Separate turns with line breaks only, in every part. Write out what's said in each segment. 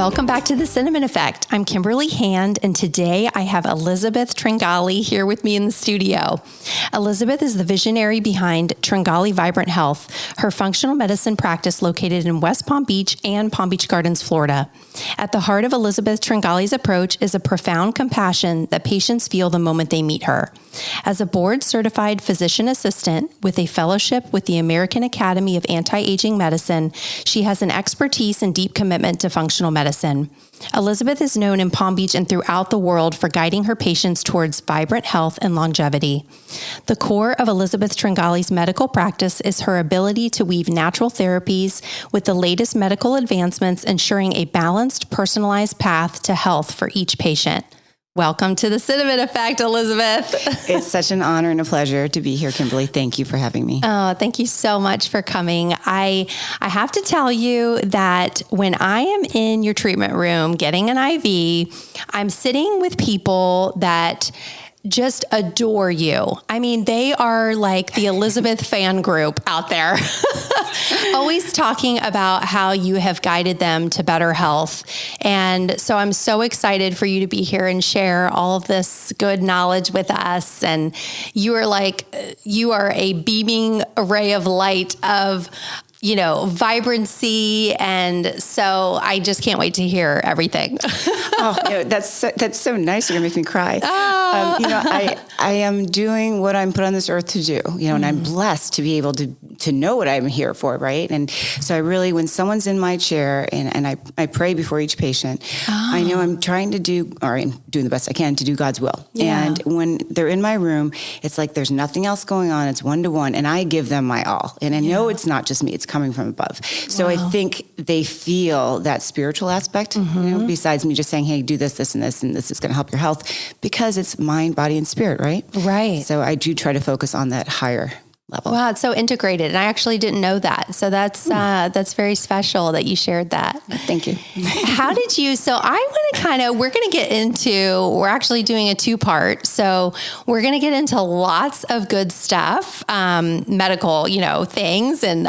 Welcome back to The Cinnamon Effect. I'm Kimberly Hand, and today I have Elizabeth Tringali here with me in the studio. Elizabeth is the visionary behind Tringali Vibrant Health, her functional medicine practice located in West Palm Beach and Palm Beach Gardens, Florida. At the heart of Elizabeth Tringali's approach is a profound compassion that patients feel the moment they meet her. As a board-certified physician assistant with a fellowship with the American Academy of Anti-Aging Medicine, she has an expertise and deep commitment to functional medicine. Elizabeth is known in Palm Beach and throughout the world for guiding her patients towards vibrant health and longevity. The core of Elizabeth Tringali's medical practice is her ability to weave natural therapies with the latest medical advancements, ensuring a balanced, personalized path to health for each patient. Welcome to The Cinnamon Effect, Elizabeth.
It's such an honor and a pleasure to be here, Kimberly. Thank you for having me.
Oh, thank you so much for coming. I have to tell you that when I am in your treatment room getting an IV, I'm sitting with people that just adore you. I mean, they are like the Elizabeth fan group out there, always talking about how you have guided them to better health. And so I'm so excited for you to be here and share all of this good knowledge with us. And you are a beaming array of light of, vibrancy. And so I just can't wait to hear everything.
That's so nice. You're gonna make me cry. I am doing what I'm put on this earth to do, and I'm blessed to be able to know what I'm here for. Right. And so I really, when someone's in my chair and I pray before each patient, I know I'm trying to I'm doing the best I can to do God's will. Yeah. And when they're in my room, it's like, there's nothing else going on. It's one-to-one, and I give them my all. And I know it's not just me, it's coming from above. So I think they feel that spiritual aspect, besides me just saying, hey, do this, and this is going to help your health, because it's mind, body, and spirit, right?
Right.
So I do try to focus on that higher level.
Wow, it's so integrated. And I actually didn't know that. So that's very special that you shared that.
Thank you.
How did you, so I want to we're going to get into, we're actually doing a 2-part. So we're going to get into lots of good stuff, medical, things and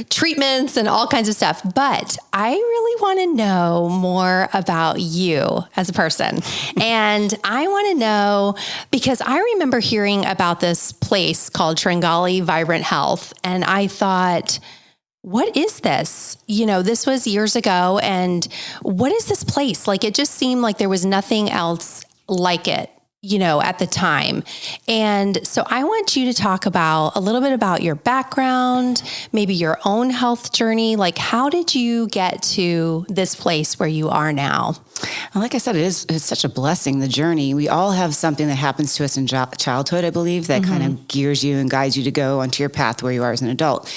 treatments and all kinds of stuff. But I really want to know more about you as a person. And I want to know, because I remember hearing about this place called Tringali Vibrant Health. And I thought, what is this? This was years ago. And what is this place? Like, it just seemed like there was nothing else like it, at the time. And so I want you to talk about a little bit about your background, maybe your own health journey. Like, how did you get to this place where you are now?
Well, like I said, it's such a blessing, the journey. We all have something that happens to us in childhood, I believe, that kind of gears you and guides you to go onto your path where you are as an adult.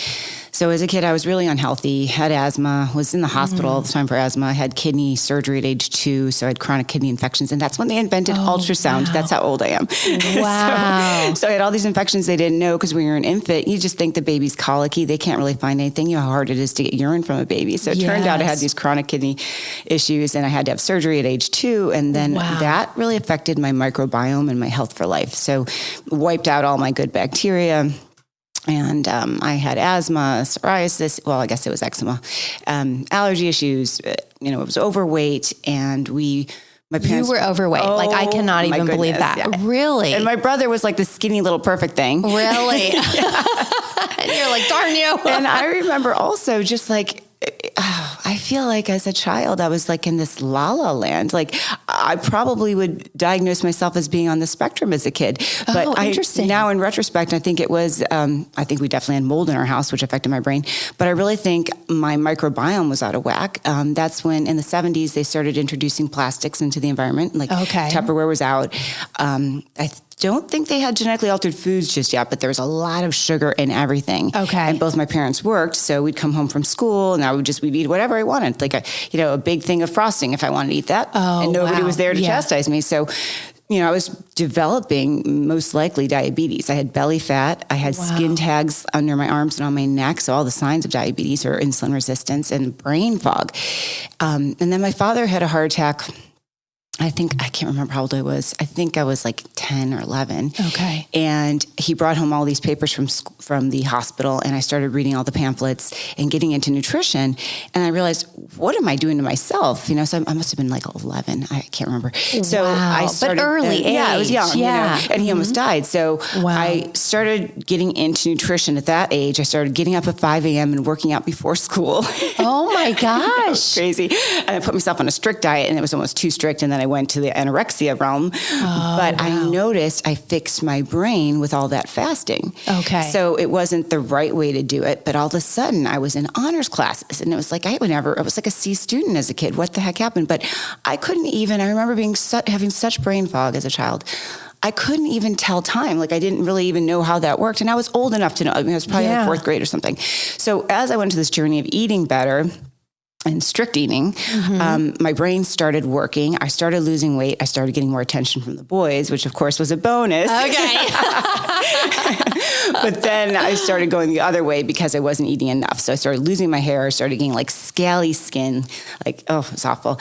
So as a kid, I was really unhealthy, had asthma, was in the hospital all the time for asthma. I had kidney surgery at age 2, so I had chronic kidney infections. And that's when they invented ultrasound. Wow. That's how old I am.
Wow.
So I had all these infections they didn't know, because when you're an infant, you just think the baby's colicky. They can't really find anything. You know how hard it is to get urine from a baby. So it turned out I had these chronic kidney issues, and I had to have surgery at age 2. And then that really affected my microbiome and my health for life. So wiped out all my good bacteria. And I had asthma, psoriasis. Well, I guess it was eczema, allergy issues. I was overweight, and my parents.
You were overweight. I cannot even believe that. Yeah. Really?
And my brother was like the skinny little perfect thing.
Really? And you're like, darn you.
And I remember also just like, I feel like as a child, I was like in this la-la land. Like, I probably would diagnose myself as being on the spectrum as a kid. But
interesting.
Now in retrospect, I think it was, I think we definitely had mold in our house, which affected my brain. But I really think my microbiome was out of whack. That's when in the 70s, they started introducing plastics into the environment. Like Tupperware was out. I don't think they had genetically altered foods just yet, but there was a lot of sugar in everything.
Okay.
And both my parents worked, so we'd come home from school, and we'd eat whatever I wanted, like a big thing of frosting if I wanted to eat that. And nobody was there to chastise me. So, I was developing most likely diabetes. I had belly fat. I had skin tags under my arms and on my neck. So all the signs of diabetes or insulin resistance and brain fog. And then my father had a heart attack I can't remember how old I was. I think I was like 10 or 11.
Okay.
And he brought home all these papers from the hospital, and I started reading all the pamphlets and getting into nutrition. And I realized, what am I doing to myself? So I must have been like 11. I can't remember. So I started,
but early age.
Yeah, I was young.
Yeah.
And he almost died. So I started getting into nutrition at that age. I started getting up at 5 a.m. and working out before school.
Oh my gosh.
It was crazy. And I put myself on a strict diet, and it was almost too strict. And then I went to the anorexia realm. But I noticed I fixed my brain with all that fasting.
Okay.
So it wasn't the right way to do it. But all of a sudden I was in honors classes, and it was like, I was like a C student as a kid. What the heck happened? But I couldn't even, I remember having such brain fog as a child. I couldn't even tell time. Like I didn't really even know how that worked. And I was old enough to know. I was probably in fourth grade or something. So as I went to this journey of eating better and strict eating, my brain started working. I started losing weight. I started getting more attention from the boys, which of course was a bonus.
Okay.
But then I started going the other way because I wasn't eating enough. So I started losing my hair. I started getting like scaly skin. Like, oh, it's awful.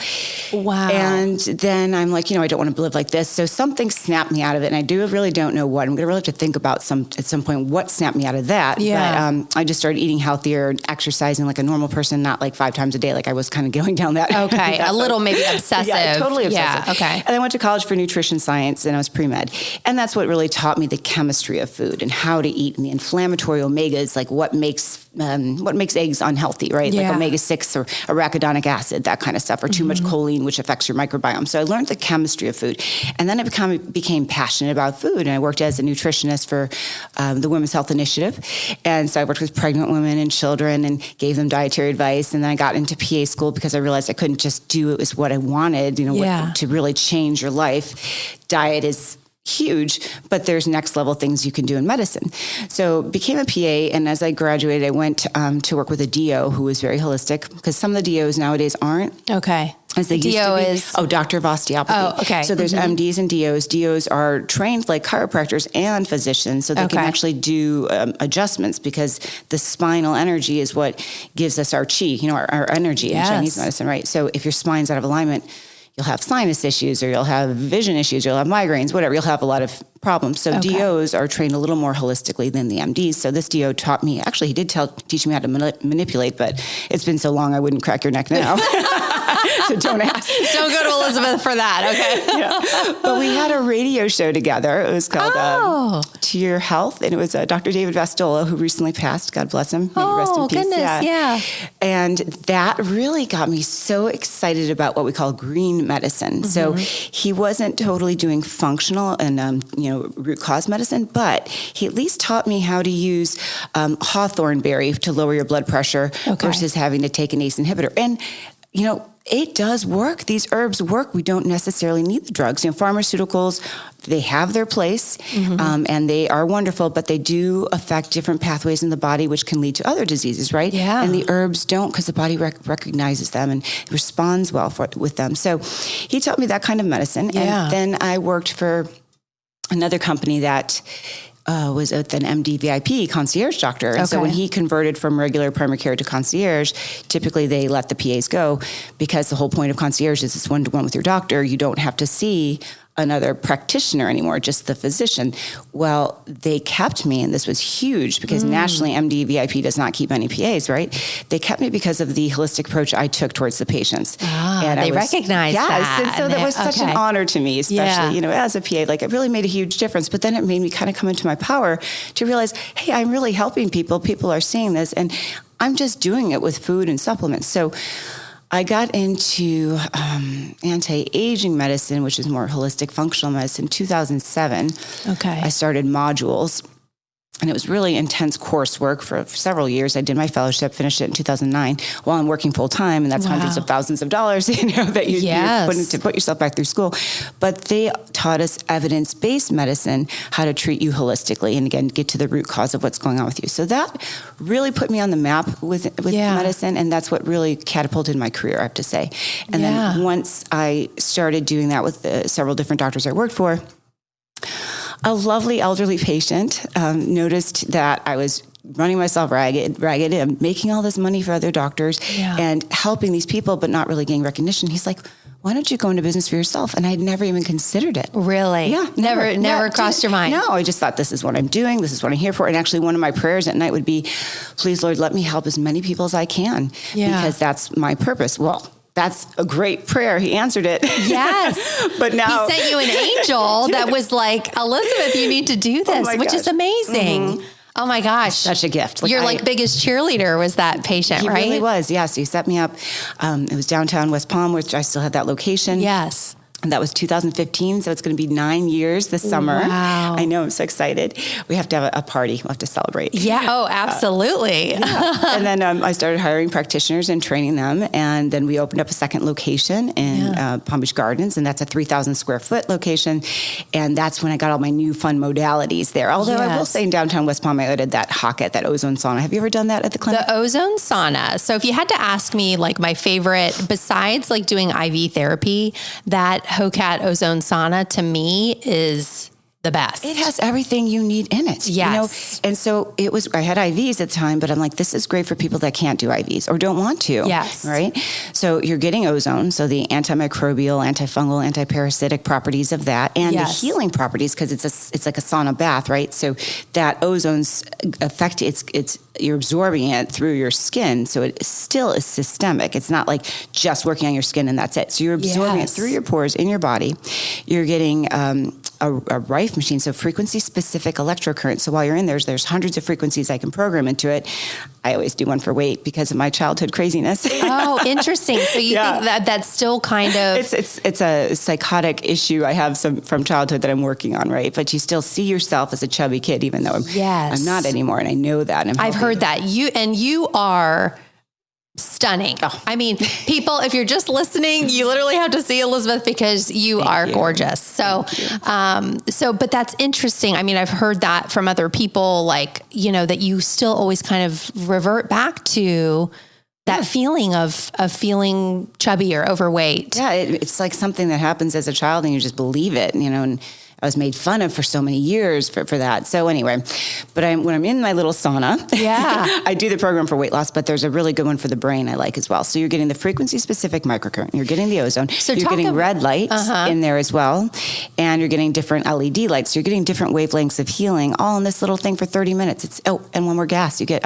Wow.
And then I'm like, I don't want to live like this. So something snapped me out of it. And I really don't know what. I'm going to really have to think about at some point what snapped me out of that.
Yeah.
But I just started eating healthier, exercising like a normal person, not like 5 times a day. Like I was kind of going down that.
Okay. A little maybe obsessive.
Yeah, totally obsessive.
Yeah. Okay.
And I went to college for nutrition science, and I was pre-med. And that's what really taught me the chemistry of food and how to eat, and the inflammatory omegas, like what makes eggs unhealthy, right?
Yeah.
Like omega-6 or arachidonic acid, that kind of stuff, or too much choline, which affects your microbiome. So I learned the chemistry of food. And then I became passionate about food. And I worked as a nutritionist for the Women's Health Initiative. And so I worked with pregnant women and children and gave them dietary advice. And then I got into PA school because I realized I couldn't just do it as what I wanted, to really change your life. Diet is huge, but there's next level things you can do in medicine. So became a PA. And as I graduated, I went to work with a DO who was very holistic, because some of the DOs nowadays aren't.
Okay.
As they used
DO
to be.
is?
Doctor of osteopathy.
Oh, okay.
So there's MDs and DOs. DOs are trained like chiropractors and physicians, so they can actually do adjustments, because the spinal energy is what gives us our chi, our energy in Chinese medicine, right? So if your spine's out of alignment, you'll have sinus issues, or you'll have vision issues, or you'll have migraines, whatever. You'll have a lot of problems. So DOs are trained a little more holistically than the MDs. So this DO taught me, actually he did teach me how to manipulate, but it's been so long I wouldn't crack your neck now. So don't ask.
Don't go to Elizabeth for that. Okay.
Yeah. But we had a radio show together. It was called To Your Health. And it was Dr. David Vastola, who recently passed. God bless him. May he rest in peace.
Goodness. Yeah.
And that really got me so excited about what we call green medicine. So he wasn't totally doing functional and, root cause medicine, but he at least taught me how to use hawthorn berry to lower your blood pressure versus having to take an ACE inhibitor. And, it does work. These herbs work. We don't necessarily need the drugs. Pharmaceuticals, they have their place, and they are wonderful, but they do affect different pathways in the body, which can lead to other diseases, right?
Yeah.
And the herbs don't, because the body recognizes them and responds well with them. So he taught me that kind of medicine.
Yeah.
And then I worked for another company that was an MD VIP concierge doctor. And so when he converted from regular primary care to concierge, typically they let the PAs go, because the whole point of concierge is it's one-to-one with your doctor. You don't have to see another practitioner anymore, just the physician. Well, they kept me, and this was huge, because nationally MD VIP does not keep any PAs, right? They kept me because of the holistic approach I took towards the patients.
And they recognized that.
And so that was such an honor to me, especially, as a PA. Like, it really made a huge difference. But then it made me kind of come into my power to realize, hey, I'm really helping people. People are seeing this, and I'm just doing it with food and supplements. So I got into anti-aging medicine, which is more holistic functional medicine, in 2007.
Okay.
I started modules. And it was really intense coursework for several years. I did my fellowship, finished it in 2009 while I'm working full time. And that's hundreds of thousands of dollars, that you put in to put yourself back through school. But they taught us evidence-based medicine, how to treat you holistically, and again, get to the root cause of what's going on with you. So that really put me on the map with medicine. And that's what really catapulted my career, I have to say. And then once I started doing that with several different doctors I worked for, a lovely elderly patient noticed that I was running myself ragged and making all this money for other doctors and helping these people, but not really getting recognition. He's like, why don't you go into business for yourself? And I'd never even considered it.
Really?
Yeah.
Never crossed your mind.
No, I just thought this is what I'm doing. This is what I'm here for. And actually one of my prayers at night would be, please, Lord, let me help as many people as I can because that's my purpose. Well, that's a great prayer. He answered it.
Yes.
But now
he sent you an angel that was like, Elizabeth, you need to do this, which is amazing. Mm-hmm. Oh my gosh.
Such a gift.
Your biggest cheerleader was that patient, right?
He really was. Yes. He set me up. It was downtown West Palm, which I still had that location.
Yes.
And that was 2015, so it's going to be 9 years this summer.
Wow.
I know, I'm so excited. We have to have a party. We'll have to celebrate.
Yeah, oh, absolutely.
And then I started hiring practitioners and training them. And then we opened up a second location in Palm Beach Gardens, and that's a 3,000 square foot location. And that's when I got all my new fun modalities there. Although I will say in downtown West Palm, I added that Hocket, that ozone sauna. Have you ever done that at the clinic?
The ozone sauna. So if you had to ask me like my favorite, besides like doing IV therapy, that Hocat ozone sauna to me is the best.
It has everything you need in it.
Yes.
And so I had IVs at the time, but I'm like, this is great for people that can't do IVs or don't want to.
Yes.
Right. So you're getting ozone. So the antimicrobial, antifungal, antiparasitic properties of that and the healing properties, because it's like a sauna bath, right? So that ozone's effect, you're absorbing it through your skin. So it still is systemic. It's not like just working on your skin and that's it. So you're absorbing it through your pores in your body. You're getting a Rife machine, so frequency-specific electrocurrent. So while you're in there's hundreds of frequencies I can program into it. I always do one for weight because of my childhood craziness.
Oh, interesting. So you think that that's still kind of...
It's a psychotic issue I have from childhood that I'm working on, right? But you still see yourself as a chubby kid, even though I'm not anymore, and I know that. And
I've heard that. You are... stunning.
Oh.
I mean, people, if you're just listening, you literally have to see Elizabeth because you are gorgeous. So, but that's interesting. I mean, I've heard that from other people, like, that you still always kind of revert back to that feeling of feeling chubby or overweight.
Yeah. It's like something that happens as a child and you just believe it, and I was made fun of for so many years for that. So anyway, but when I'm in my little sauna, I do the program for weight loss, but there's a really good one for the brain I like as well. So you're getting the frequency-specific microcurrent, you're getting the ozone, so you're getting red light in there as well, and you're getting different LED lights. So you're getting different wavelengths of healing, all in this little thing for 30 minutes. And one more gas, you get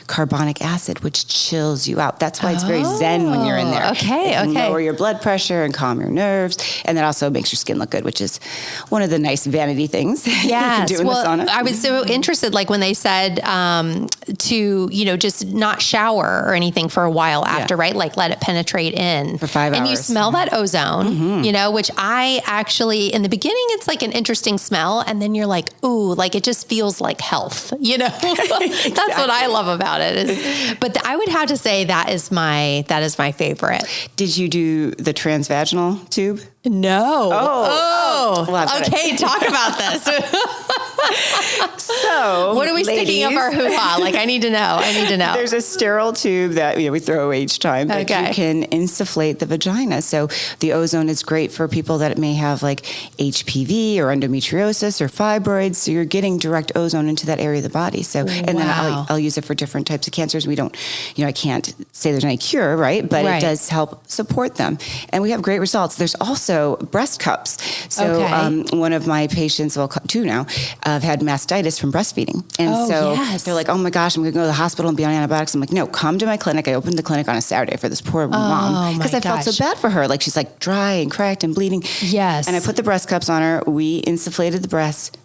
carbonic acid, which chills you out. That's why it's very zen when you're in there.
Okay.
It can lower your blood pressure and calm your nerves, and that also makes your skin look good, which is one of the nice vanity things you can do in the sauna.
I was so interested, like when they said to, just not shower or anything for a while after, right? Like let it penetrate in.
For 5 hours.
And you smell that ozone, which I actually, in the beginning, it's like an interesting smell. And then you're like, ooh, like it just feels like health, That's what I love about it. But I would have to say that is my favorite.
Did you do the transvaginal tube?
No.
Oh. Well,
okay. Talk about this.
So,
what are we sticking up our hoo-ha? Like, I need to know.
There's a sterile tube that we throw away each time that you can insufflate the vagina. So the ozone is great for people that may have like HPV or endometriosis or fibroids. So you're getting direct ozone into that area of the body. So, and then I'll use it for different types of cancers. We don't, I can't say there's any cure, right? But it does help support them. And we have great results. There's also breast cups. So one of my patients, well, 2 now, have had mastitis from breastfeeding. And they're like, oh my gosh, I'm going to go to the hospital and be on antibiotics. I'm like, no, come to my clinic. I opened the clinic on a Saturday for this poor mom because I felt so bad for her. Like she's like dry and cracked and bleeding.
Yes.
And I put the breast cups on her. We insufflated the breast.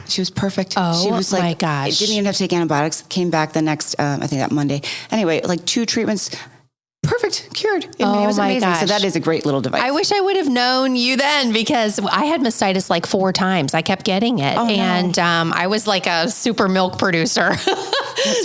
She was perfect.
Oh,
she was like,
my gosh.
Didn't even have to take antibiotics. Came back the next, I think that Monday. Anyway, like 2 treatments. Perfect. Cured. It was amazing. Gosh. So that is a great little device.
I wish I would have known you then because I had mastitis like 4 times. I kept getting it. And I was like a super milk producer.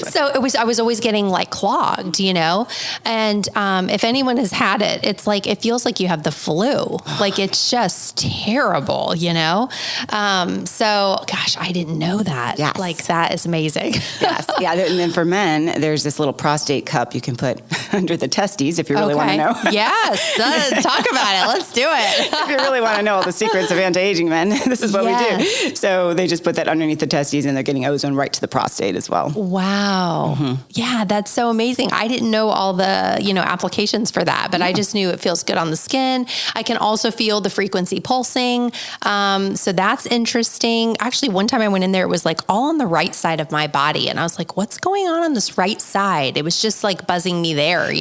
So I was always getting like clogged, and if anyone has had it, it's like, it feels like you have the flu. Like it's just terrible, so gosh, I didn't know that.
Yes.
Like that is amazing.
Yes. Yeah. And then for men, there's this little prostate cup you can put under the testes if you really want to know.
Yes. Talk about it. Let's do it.
If you really want to know all the secrets of anti-aging men, this is what we do. So they just put that underneath the testes and they're getting ozone right to the prostate as well.
Wow. Wow. Yeah, that's so amazing. I didn't know all the, applications for that, but I just knew it feels good on the skin. I can also feel the frequency pulsing. So that's interesting. Actually, one time I went in there, it was like all on the right side of my body. And I was like, what's going on this right side? It was just like buzzing me there,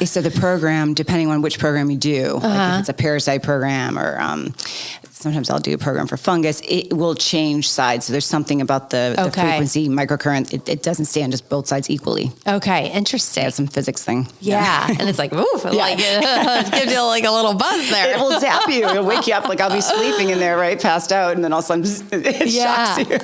So the program, depending on which program you do, like if it's a parasite program or sometimes I'll do a program for fungus, it will change sides. So there's something about the frequency, microcurrent. It doesn't stay on just both sides equally.
Okay. Interesting.
It's some physics thing.
Yeah. And it's like, ooh, like it gives you like a little buzz there.
It will zap you. It'll wake you up. Like I'll be sleeping in there, right? Passed out. And then all of a sudden it shocks you.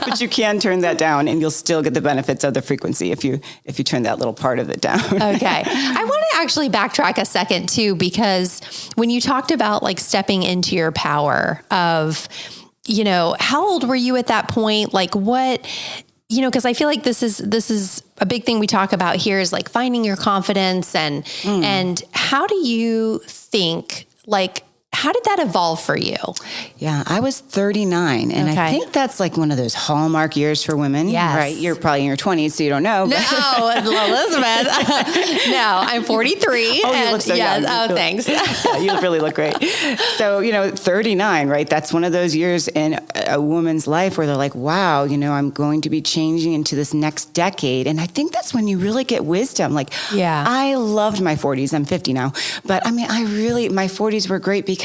But you can turn that down and you'll still get the benefits of the frequency if you turn that little part of it down.
Okay. I want to actually backtrack a second too, because when you talked about like stepping into your power of, how old were you at that point? Like what, because I feel like this is a big thing we talk about here is like finding your confidence and how do you think, like, how did that evolve for you?
Yeah, I was 39. And I think that's like one of those hallmark years for women, right? You're probably in your 20s, so you don't know. But.
No, Elizabeth. No, I'm 43.
Oh, you look so young.
Oh, thanks.
Yeah, you really look great. So, 39, right? That's one of those years in a woman's life where they're like, wow, I'm going to be changing into this next decade. And I think that's when you really get wisdom. Like, I loved my 40s. I'm 50 now. But my 40s were great because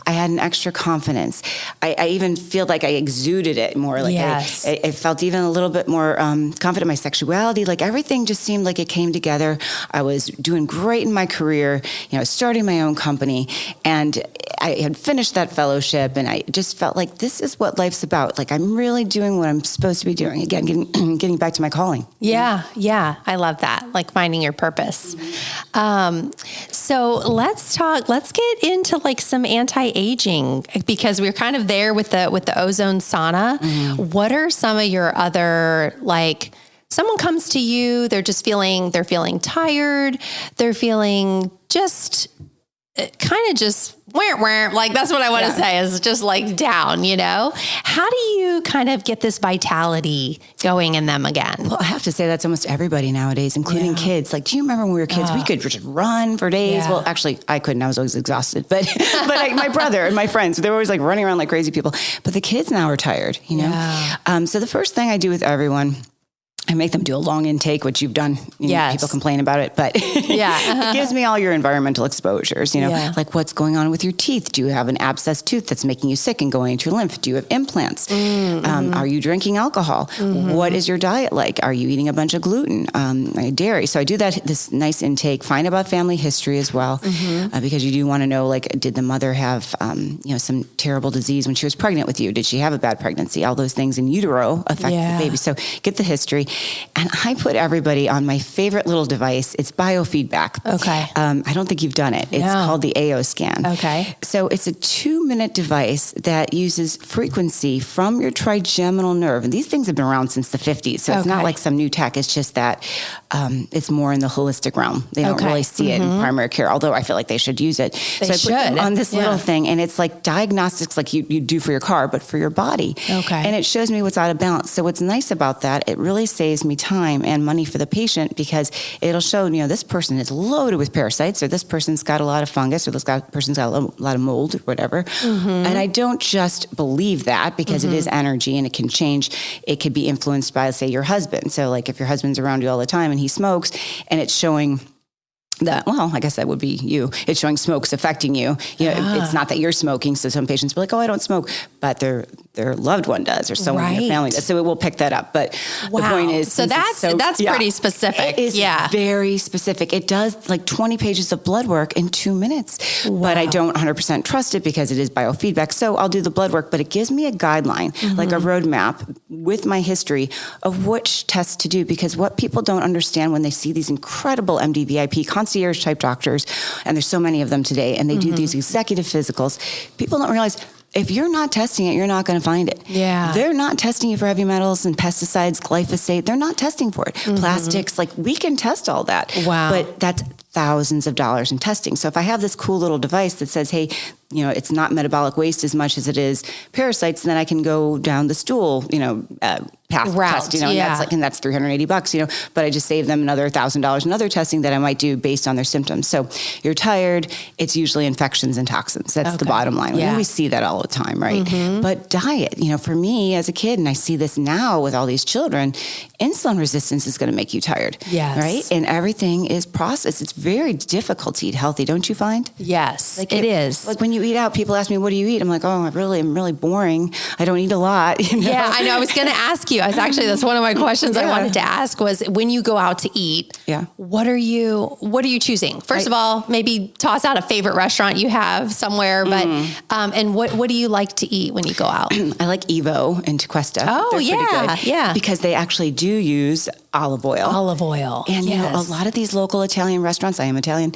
I had an extra confidence. I even feel like I exuded it more. Like I felt even a little bit more confident in my sexuality. Like everything just seemed like it came together. I was doing great in my career, starting my own company. And I had finished that fellowship and I just felt like this is what life's about. Like I'm really doing what I'm supposed to be doing. Again, getting back to my calling.
Yeah. Yeah. I love that. Like finding your purpose. So let's get into like some anti-aging because we're kind of there with the ozone sauna. What are some of your other, like someone comes to you, they're feeling tired. They're feeling just kind of just like that's what I want to say is just like down, How do you kind of get this vitality going in them again?
Well, I have to say that's almost everybody nowadays, including kids. Like, do you remember when we were kids, we could just run for days? Well, actually I couldn't, I was always exhausted, but my brother and my friends, they were always like running around like crazy people, but the kids now are tired, So the first thing I do with everyone, I make them do a long intake, which you've done. People complain about it, but it gives me all your environmental exposures, like what's going on with your teeth. Do you have an abscessed tooth that's making you sick and going into your lymph? Do you have implants? Are you drinking alcohol? What is your diet like? Are you eating a bunch of gluten, dairy? So I do this nice intake, find about family history as well, because you do want to know, like, did the mother have, some terrible disease when she was pregnant with you? Did she have a bad pregnancy? All those things in utero affect the baby. So get the history. And I put everybody on my favorite little device. It's biofeedback.
Okay.
I don't think you've done it. It's called the AO scan.
Okay.
So it's a 2-minute device that uses frequency from your trigeminal nerve. And these things have been around since the 50s. So it's not like some new tech. It's just that it's more in the holistic realm. They don't really see it in primary care, although I feel like they should use it. So I put them on this little thing, and it's like diagnostics like you do for your car, but for your body.
Okay.
And it shows me what's out of balance. So what's nice about that, it really saves me time and money for the patient because it'll show, this person is loaded with parasites, or this person's got a lot of fungus, or this person's got a lot of mold, or whatever. And I don't just believe that because it is energy and it can change. It could be influenced by, say, your husband. So like if your husband's around you all the time and he smokes and it's showing that, well, I guess that would be you. It's showing smoke's affecting you. It's not that you're smoking. So some patients will be like, oh, I don't smoke, but their loved one does, or someone in their family does. So it will pick that up. But the point is,
so that's pretty specific.
It is very specific. It does like 20 pages of blood work in 2 minutes, but I don't 100% trust it because it is biofeedback. So I'll do the blood work, but it gives me a guideline, like a roadmap with my history of which tests to do. Because what people don't understand when they see these incredible MD-VIP concierge type doctors, and there's so many of them today, and they do these executive physicals, people don't realize if you're not testing it, you're not going to find it.
Yeah.
They're not testing you for heavy metals and pesticides, glyphosate. They're not testing for it. Plastics, like we can test all that.
Wow.
But that's thousands of dollars in testing. So if I have this cool little device that says, hey, it's not metabolic waste as much as it is parasites, then I can go down the stool, path
route,
test, and that's $380, but I just save them another $1,000 in other testing that I might do based on their symptoms. So you're tired, it's usually infections and toxins. That's the bottom line. We always see that all the time, right? But diet, for me as a kid, and I see this now with all these children, insulin resistance is going to make you tired.
Yes.
Right? And everything is processed. It's very difficult to eat healthy, don't you find?
Yes, it is.
Like when you eat out, people ask me, what do you eat? I'm like, I'm really boring. I don't eat a lot.
Yeah, I know. I was going to ask you. That's one of my questions I wanted to ask was when you go out to eat, what are you choosing? First of all, maybe toss out a favorite restaurant you have somewhere, but, and what do you like to eat when you go out?
I like Evo and Tequesta.
Oh,
They're pretty good.
Yeah.
Because they actually do use olive oil.
Olive oil.
And, a lot of these local Italian restaurants, I am Italian,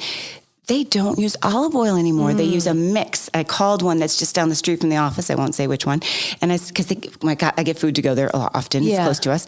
they don't use olive oil anymore. They use a mix. I called one that's just down the street from the office. I won't say which one. And because I get food to go there often. It's close to us.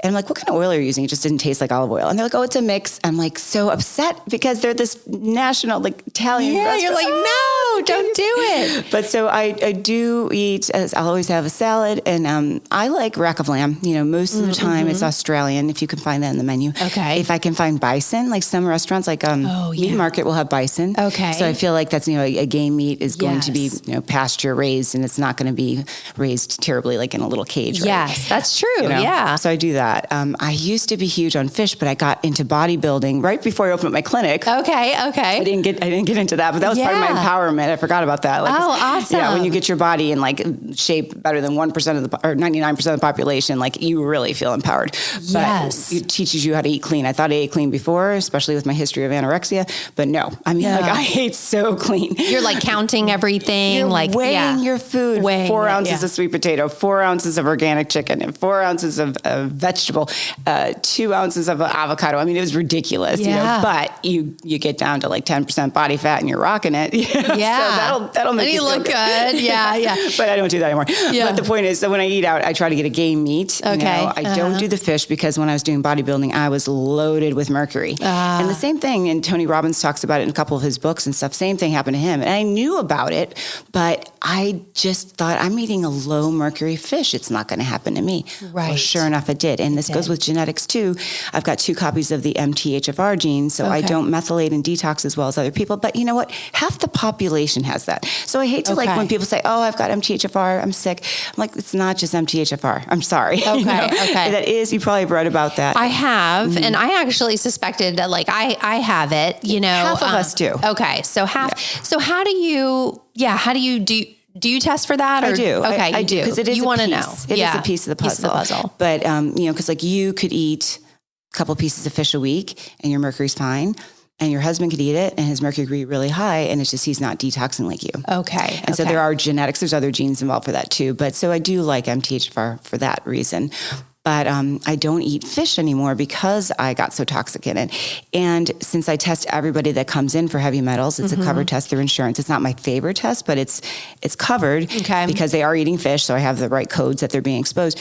And I'm like, what kind of oil are you using? It just didn't taste like olive oil. And they're like, oh, it's a mix. I'm like so upset because they're this national Italian restaurant.
You're like, no, don't do it.
But so I do eat, I'll always have a salad. And I like rack of lamb. Most of the time it's Australian, if you can find that in the menu.
Okay.
If I can find bison, like some restaurants Meat Market will have bison.
Okay.
So I feel like that's, a game meat is going to be, pasture raised and it's not going to be raised terribly like in a little cage. Right?
Yes, that's true. Yeah.
So I do that. I used to be huge on fish, but I got into bodybuilding right before I opened up my clinic.
Okay.
I didn't get into that, but that was part of my empowerment. I forgot about that.
Awesome.
Yeah. When you get your body in shape better than 1% or 99% of the population, you really feel empowered.
Yes.
But it teaches you how to eat clean. I thought I ate clean before, especially with my history of anorexia, but no. I ate so clean.
You're counting everything.
You're weighing your food. 4 ounces of sweet potato, 4 ounces of organic chicken, and 4 ounces of vegetable, 2 ounces of avocado. I mean, it was ridiculous, but you get down to 10% body fat and you're rocking it.
Yeah.
So that'll make
you look good. Yeah.
But I don't do that anymore. Yeah. But the point is that when I eat out, I try to get a game meat.
Okay.
I don't do the fish because when I was doing bodybuilding, I was loaded with mercury. And the same thing, and Tony Robbins talks about it in a couple of his books and stuff. Same thing happened to him. And I knew about it, but I just thought I'm eating a low mercury fish. It's not going to happen to me.
Right.
Well, sure enough, it did. And this goes with genetics too. I've got 2 copies of the MTHFR gene, so I don't methylate and detox as well as other people. But you know what? Half the population has that. So I hate to when people say, oh, I've got MTHFR, I'm sick. I'm like, it's not just MTHFR. I'm sorry.
Okay. Okay.
That is, you probably have read about that.
I have, and I actually suspected that I have it,
Half of us do.
Okay. So so how do you do you test for that? Or?
I do.
Okay.
I do. Because it is
you want to know.
It is a piece of the puzzle. But, because you could eat a couple pieces of fish a week and your mercury's fine. And your husband could eat it and his mercury could be really high. And it's just, he's not detoxing like you.
Okay.
And so there are genetics. There's other genes involved for that too. But so I do like MTHFR for that reason. But I don't eat fish anymore because I got so toxic in it. And since I test everybody that comes in for heavy metals, it's a covered test through insurance. It's not my favorite test, but it's covered because they are eating fish. So I have the right codes that they're being exposed.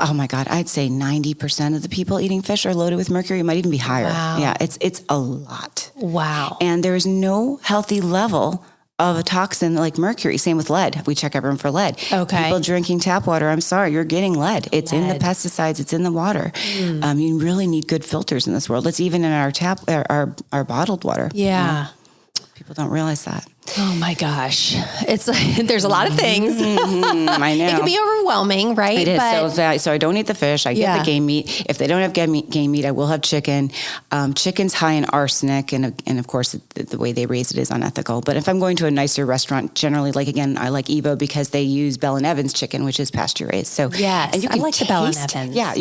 Oh my God, I'd say 90% of the people eating fish are loaded with mercury. It might even be higher.
Wow.
Yeah, it's a lot.
Wow.
And there is no healthy level of a toxin like mercury. Same with lead. We check everyone for lead.
Okay.
People drinking tap water, I'm sorry, you're getting lead. It's in the pesticides. It's in the water. You really need good filters in this world. It's even in our bottled water.
Yeah.
People don't realize that.
Oh my gosh. It's there's a lot of things.
I know.
It can be overwhelming, right?
It is. So I don't eat the fish. I get the game meat. If they don't have game meat, I will have chicken. Chicken's high in arsenic. And of course, the way they raise it is unethical. But if I'm going to a nicer restaurant, generally, I like Evo because they use Bell & Evans chicken, which is pasture raised. So
yes,
and you can
I like the Bell & Evans.
Yeah,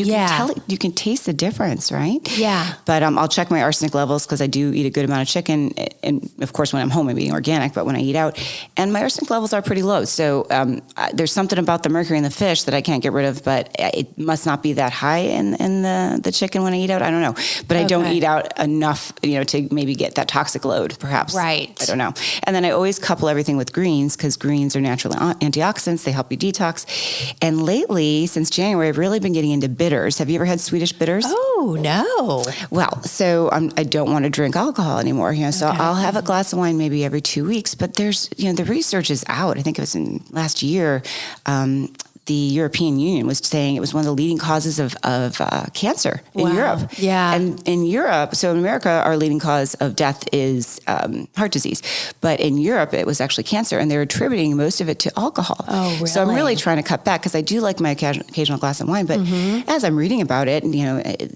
you can taste the difference, right?
Yeah.
But I'll check my arsenic levels because I do eat a good amount of chicken. And of course, when I'm home, I'm eating organic. But when I eat out, and my arsenic levels are pretty low. So there's something about the mercury in the fish that I can't get rid of, but it must not be that high in the chicken when I eat out. I don't know. But I don't eat out enough, to maybe get that toxic load, perhaps.
Right.
I don't know. And then I always couple everything with greens because greens are natural antioxidants. They help you detox. And lately, since January, I've really been getting into bitters. Have you ever had Swedish bitters?
Oh, no.
Well, so I don't want to drink alcohol anymore. So I'll have a glass of wine maybe every 2 weeks. weeks, but there's, the research is out. I think it was in last year. The European Union was saying it was one of the leading causes of cancer in Europe.
Yeah.
And in Europe, so in America, our leading cause of death is heart disease. But in Europe, it was actually cancer, and they're attributing most of it to alcohol.
Oh, really?
So I'm really trying to cut back because I do like my occasional glass of wine. But as I'm reading about it,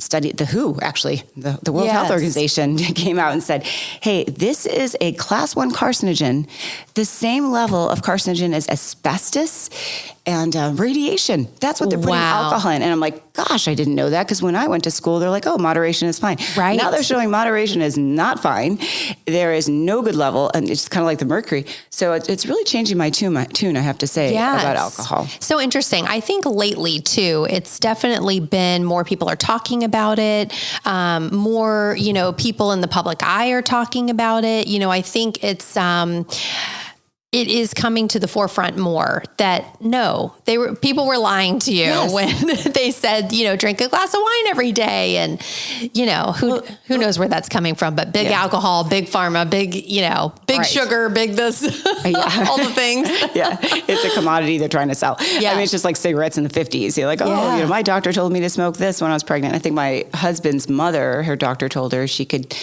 studied the WHO, actually, the World Health Organization came out and said, hey, this is a class 1 carcinogen, the same level of carcinogen as asbestos and radiation. That's what they're putting alcohol in. And I'm like, gosh, I didn't know that, because when I went to school, they're like, oh, moderation is fine.
Right.
Now they're showing moderation is not fine. There is no good level, and it's kind of like the mercury. So it's really changing my tune, I have to say, about alcohol.
So interesting. I think lately, too, it's definitely been more people are talking about it. More, people in the public eye are talking about it. I think it is coming to the forefront more that people were lying to you when they said, drink a glass of wine every day. And, who knows where that's coming from, but big alcohol, big pharma, big sugar, big this, all the things.
It's a commodity they're trying to sell. Yeah. I mean, it's just like cigarettes in the 50s. You're like, my doctor told me to smoke this when I was pregnant. I think my husband's mother, her doctor told her she could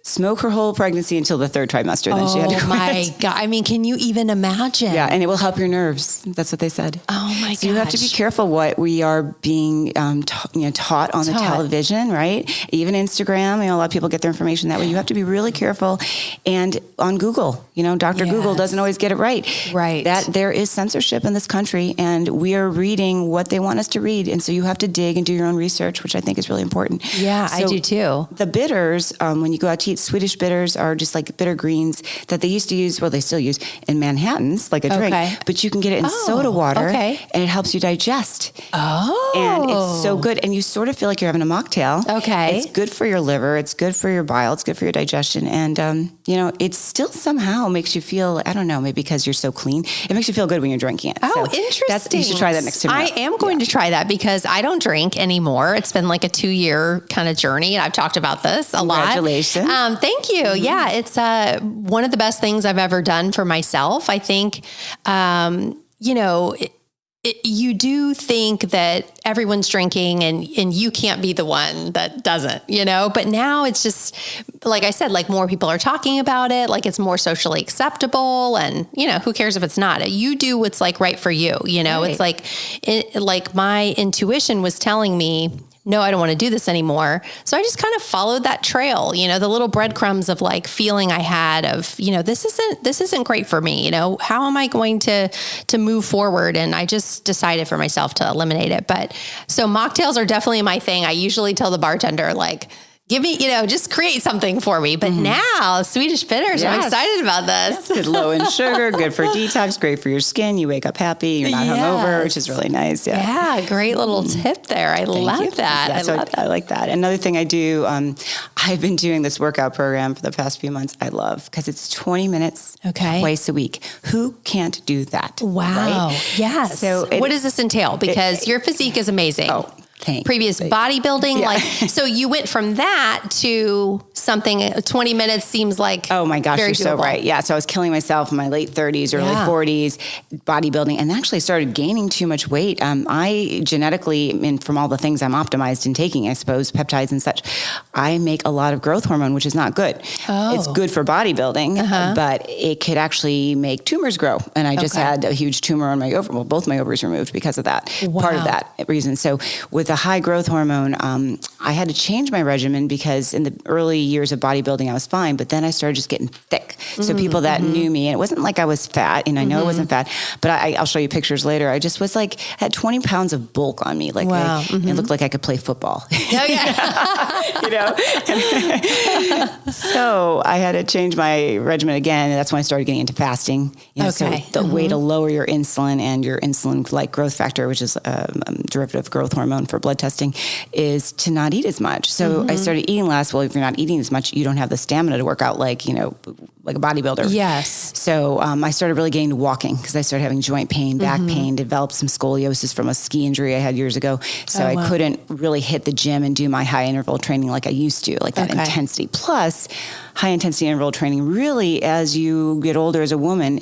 smoke her whole pregnancy until the 3rd trimester. Then she had to quit. Oh
my God. I mean, can you even imagine?
Yeah. And it will help your nerves. That's what they said.
Oh my God.
So you have to be careful what we are being taught on the television, right? Even Instagram, a lot of people get their information that way. You have to be really careful. And on Google, Dr. Google doesn't always get it right.
Right.
That there is censorship in this country, and we are reading what they want us to read. And so you have to dig and do your own research, which I think is really important.
Yeah, I do too.
The bitters, when you go out to eat, Swedish bitters are just like bitter greens that they used to use, they still use in Manhattans, like a drink, but you can get it in soda water, and it helps you digest.
Oh.
And it's so good. And you sort of feel like you're having a mocktail.
Okay.
It's good for your liver. It's good for your bile. It's good for your digestion. And, it still somehow makes you feel, I don't know, maybe because you're so clean, it makes you feel good when you're drinking it.
Oh, so interesting.
You should try that next time.
I am going to try that because I don't drink anymore. It's been like a 2-year kind of journey. I've talked about this a lot.
Congratulations.
Thank you. Mm-hmm. Yeah, it's one of the best things I've ever done for myself. I think, you do think that everyone's drinking and you can't be the one that doesn't, but now it's just, like I said, like more people are talking about it, like it's more socially acceptable, and, who cares if it's not? You do what's like right for you, Right. It's like my intuition was telling me, no, I don't want to do this anymore. So I just kind of followed that trail, the little breadcrumbs of like feeling I had of, this isn't great for me. How am I going to move forward? And I just decided for myself to eliminate it. But so mocktails are definitely my thing. I usually tell the bartender, like, give me, just create something for me. But now Swedish bitters, I'm excited about this.
Good, low in sugar, good for detox, great for your skin. You wake up happy. You're not hungover, which is really nice.
Yeah, great little tip there. I love that.
Yeah, I like that. Another thing I do, I've been doing this workout program for the past few months. I love because it's 20 minutes twice a week. Who can't do that?
Wow.
Right?
Yes. So what does this entail? Because your physique is amazing. Previous bodybuilding, so you went from that to something. 20 minutes seems like
oh my gosh,
you're
doable. So right. Yeah, so I was killing myself in my late 30s, early 40s, bodybuilding, and actually started gaining too much weight. I genetically, and from all the things I'm optimized in taking, I suppose peptides and such, I make a lot of growth hormone, which is not good. It's good for bodybuilding, but it could actually make tumors grow. And I just had a huge tumor on my ovaries. Well, both my ovaries removed because of that. Part of that reason. So with the high growth hormone, I had to change my regimen because in the early years of bodybuilding, I was fine, but then I started just getting thick. So people that knew me, and it wasn't like I was fat, and I know I wasn't fat, but I'll show you pictures later. I just was like, had 20 pounds of bulk on me. Like it looked like I could play football. So I had to change my regimen again. And that's when I started getting into fasting. So the way to lower your insulin and your insulin-like growth factor, which is a derivative growth hormone for blood testing, is to not eat as much. So I started eating less. Well, if you're not eating as much, you don't have the stamina to work out like a bodybuilder.
Yes.
So I started really getting to walking because I started having joint pain, back pain, developed some scoliosis from a ski injury I had years ago. So I couldn't really hit the gym and do my high interval training like I used to, like that intensity. Plus, high intensity interval training really, as you get older as a woman,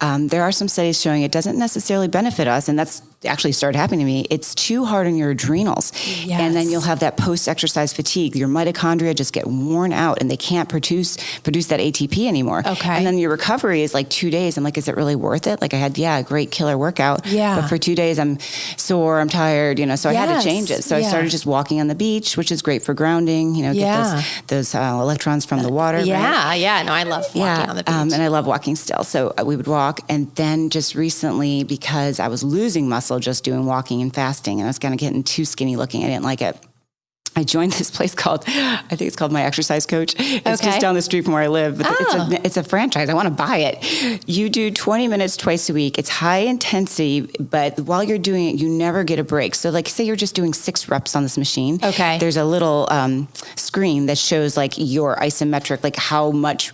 there are some studies showing it doesn't necessarily benefit us. And that's actually started happening to me. It's too hard on your adrenals.
Yes.
And then you'll have that post-exercise fatigue. Your mitochondria just get worn out and they can't produce that ATP anymore.
Okay.
And then your recovery is like 2 days. I'm like, is it really worth it? Like I had, a great killer workout.
Yeah.
But for 2 days, I'm sore, I'm tired, so I had to change it. So I started just walking on the beach, which is great for grounding, get those electrons from the water.
Yeah.
Right?
Yeah. No, I love walking on the beach.
And I love walking still. So we would walk. And then just recently, because I was losing muscle just doing walking and fasting, and I was kind of getting too skinny looking, I didn't like it. I joined this place called, I think it's called My Exercise Coach. It's just down the street from where I live. But it's a franchise. I want to buy it. You do 20 minutes twice a week. It's high intensity, but while you're doing it, you never get a break. So like say you're just doing 6 reps on this machine.
Okay.
There's a little screen that shows like your isometric, like how much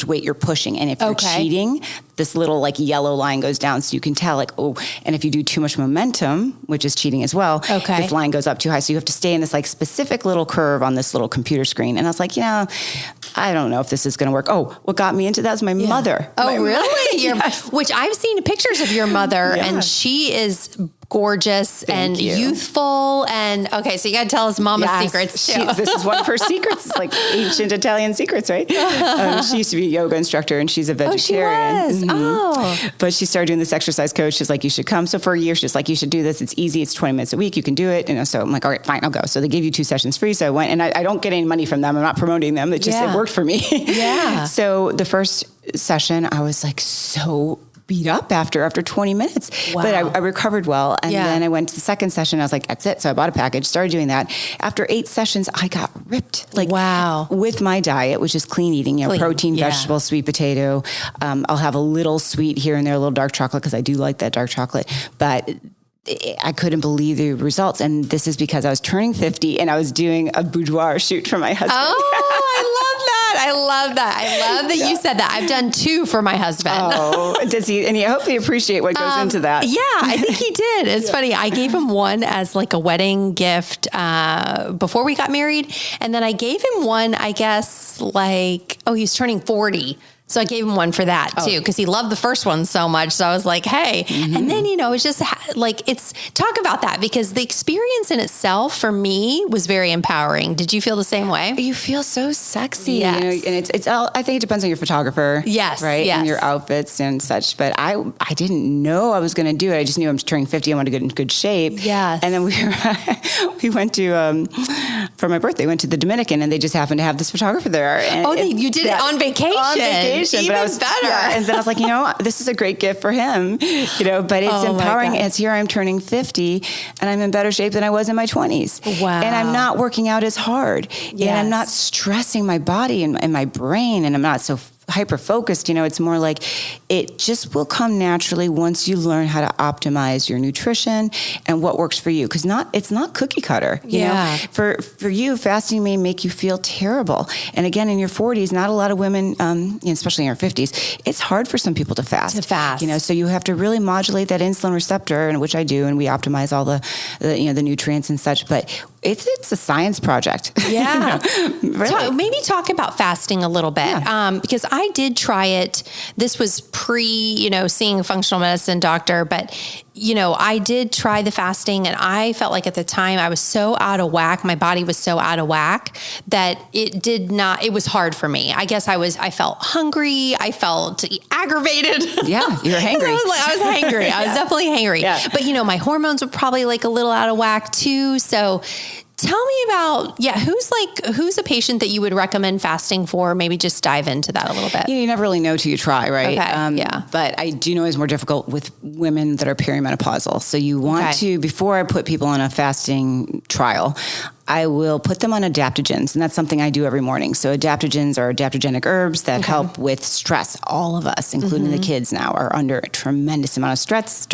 weight you're pushing. And if you're cheating, this little like yellow line goes down. So you can tell like, and if you do too much momentum, which is cheating as well, this line goes up too high. So you have to stay in this like specific little curve on this little computer screen. And I was like, I don't know if this is going to work. What got me into that was my mother.
Oh, really? Which I've seen pictures of your mother and she is gorgeous and youthful. And so you got to tell us Mama's secrets too.
This is one of her secrets. It's like ancient Italian secrets, right? She used to be a yoga instructor and she's a vegetarian.
Oh, she was.
But she started doing this exercise coach. She's like, you should come. So for a year, she's like, you should do this. It's easy. It's 20 minutes a week. You can do it. So I'm like, all right, fine, I'll go. So they gave you 2 sessions free. So I went, and I don't get any money from them. I'm not promoting them. It worked for me.
Yeah.
So the first session, I was like so beat up after 20 minutes, but I recovered well. And then I went to the second session. I was like, that's it. So I bought a package, started doing that. After 8 sessions, I got ripped with my diet, which is clean eating, protein, vegetables, sweet potato. I'll have a little sweet here and there, a little dark chocolate, because I do like that dark chocolate, but I couldn't believe the results. And this is because I was turning 50 and I was doing a boudoir shoot for my husband.
I love that. I love that you said that. I've done 2 for my husband.
Does he? And I hope they appreciate what goes into that.
Yeah, I think he did. It's funny. I gave him one as like a wedding gift before we got married. And then I gave him one, I guess, he's turning 40. So I gave him one for that too, because he loved the first one so much. So I was like, hey, and then, it's just talk about that, because the experience in itself for me was very empowering. Did you feel the same way?
You feel so sexy,
yes.
And it's all, I think it depends on your photographer.
Yes.
Right.
Yes.
And your outfits and such. But I didn't know I was going to do it. I just knew I was turning 50. I wanted to get in good shape.
Yes.
And then we went to, for my birthday, went to the Dominican, and they just happened to have this photographer there. And,
you did it on vacation.
On vacation.
Even
but I was
better.
And then I was like, this is a great gift for him, but it's empowering. As here I'm turning 50 and I'm in better shape than I was in my 20s.
Wow.
And I'm not working out as hard. Yes. And I'm not stressing my body and my brain, and I'm not so hyper focused. It's more like it just will come naturally once you learn how to optimize your nutrition and what works for you. Because it's not cookie cutter. You know? For you, fasting may make you feel terrible. And again, in your 40s, not a lot of women, especially in your 50s, it's hard for some people to fast. So you have to really modulate that insulin receptor, and which I do, and we optimize all the nutrients and such. But it's a science project.
Yeah.
Really.
Maybe talk about fasting a little bit. Because I did try it. This was pre, seeing a functional medicine doctor, but I did try the fasting, and I felt like at the time I was so out of whack. My body was so out of whack that it was hard for me. I guess I felt hungry. I felt aggravated.
Yeah. You were hangry.
I was hangry. I was definitely hangry. Yeah. But my hormones were probably a little out of whack too. So tell me about, who's a patient that you would recommend fasting for? Maybe just dive into that a little bit.
You never really know till you try, right?
Okay.
But I do know it's more difficult with women that are perimenopausal. So you want to, before I put people on a fasting trial, I will put them on adaptogens, and that's something I do every morning. So adaptogens are adaptogenic herbs that help with stress. All of us, including the kids now, are under a tremendous amount of stress.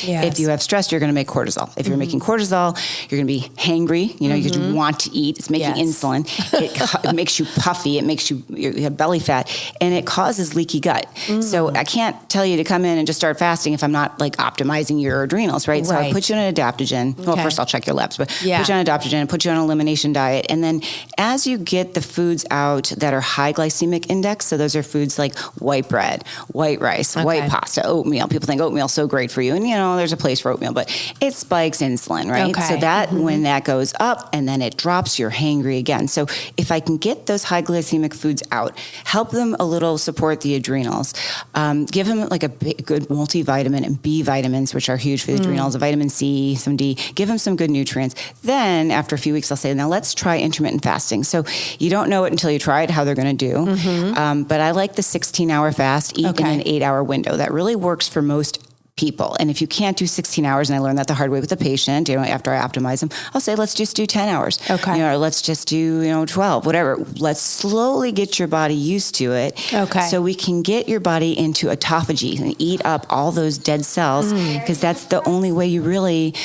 Yes.
If you have stress, you're going to make cortisol. If you're making cortisol, you're going to be hangry. You know, you want to eat. It's making insulin. It makes you puffy. It makes you have belly fat, and it causes leaky gut. So I can't tell you to come in and just start fasting if I'm not like optimizing your adrenals, right? So I put you on an adaptogen. Well, first I'll check your labs, but put you on an adaptogen, put you on an elimination diet. And then as you get the foods out that are high glycemic index, so those are foods like white bread, white rice, white pasta, oatmeal. People think oatmeal's so great for you. And, you know, there's a place for oatmeal, but it spikes insulin, right? So that when that goes up and then it drops, you're hangry again. So if I can get those high glycemic foods out, help them a little support the adrenals, give them like a good multivitamin and B vitamins, which are huge for the adrenals, vitamin C, some D, give them some good nutrients. Then after a few weeks, I'll say, now let's try intermittent fasting. So you don't know it until you try it, how they're going to do. But I like the 16-hour fast, eat in an 8-hour window. That really works for most people. And if you can't do 16 hours, and I learned that the hard way with the patient, you know, after I optimize them, I'll say, let's just do 10 hours. You know, or let's just do, 12, whatever. Let's slowly get your body used to it. So we can get your body into autophagy and eat up all those dead cells, because that's the only way you really,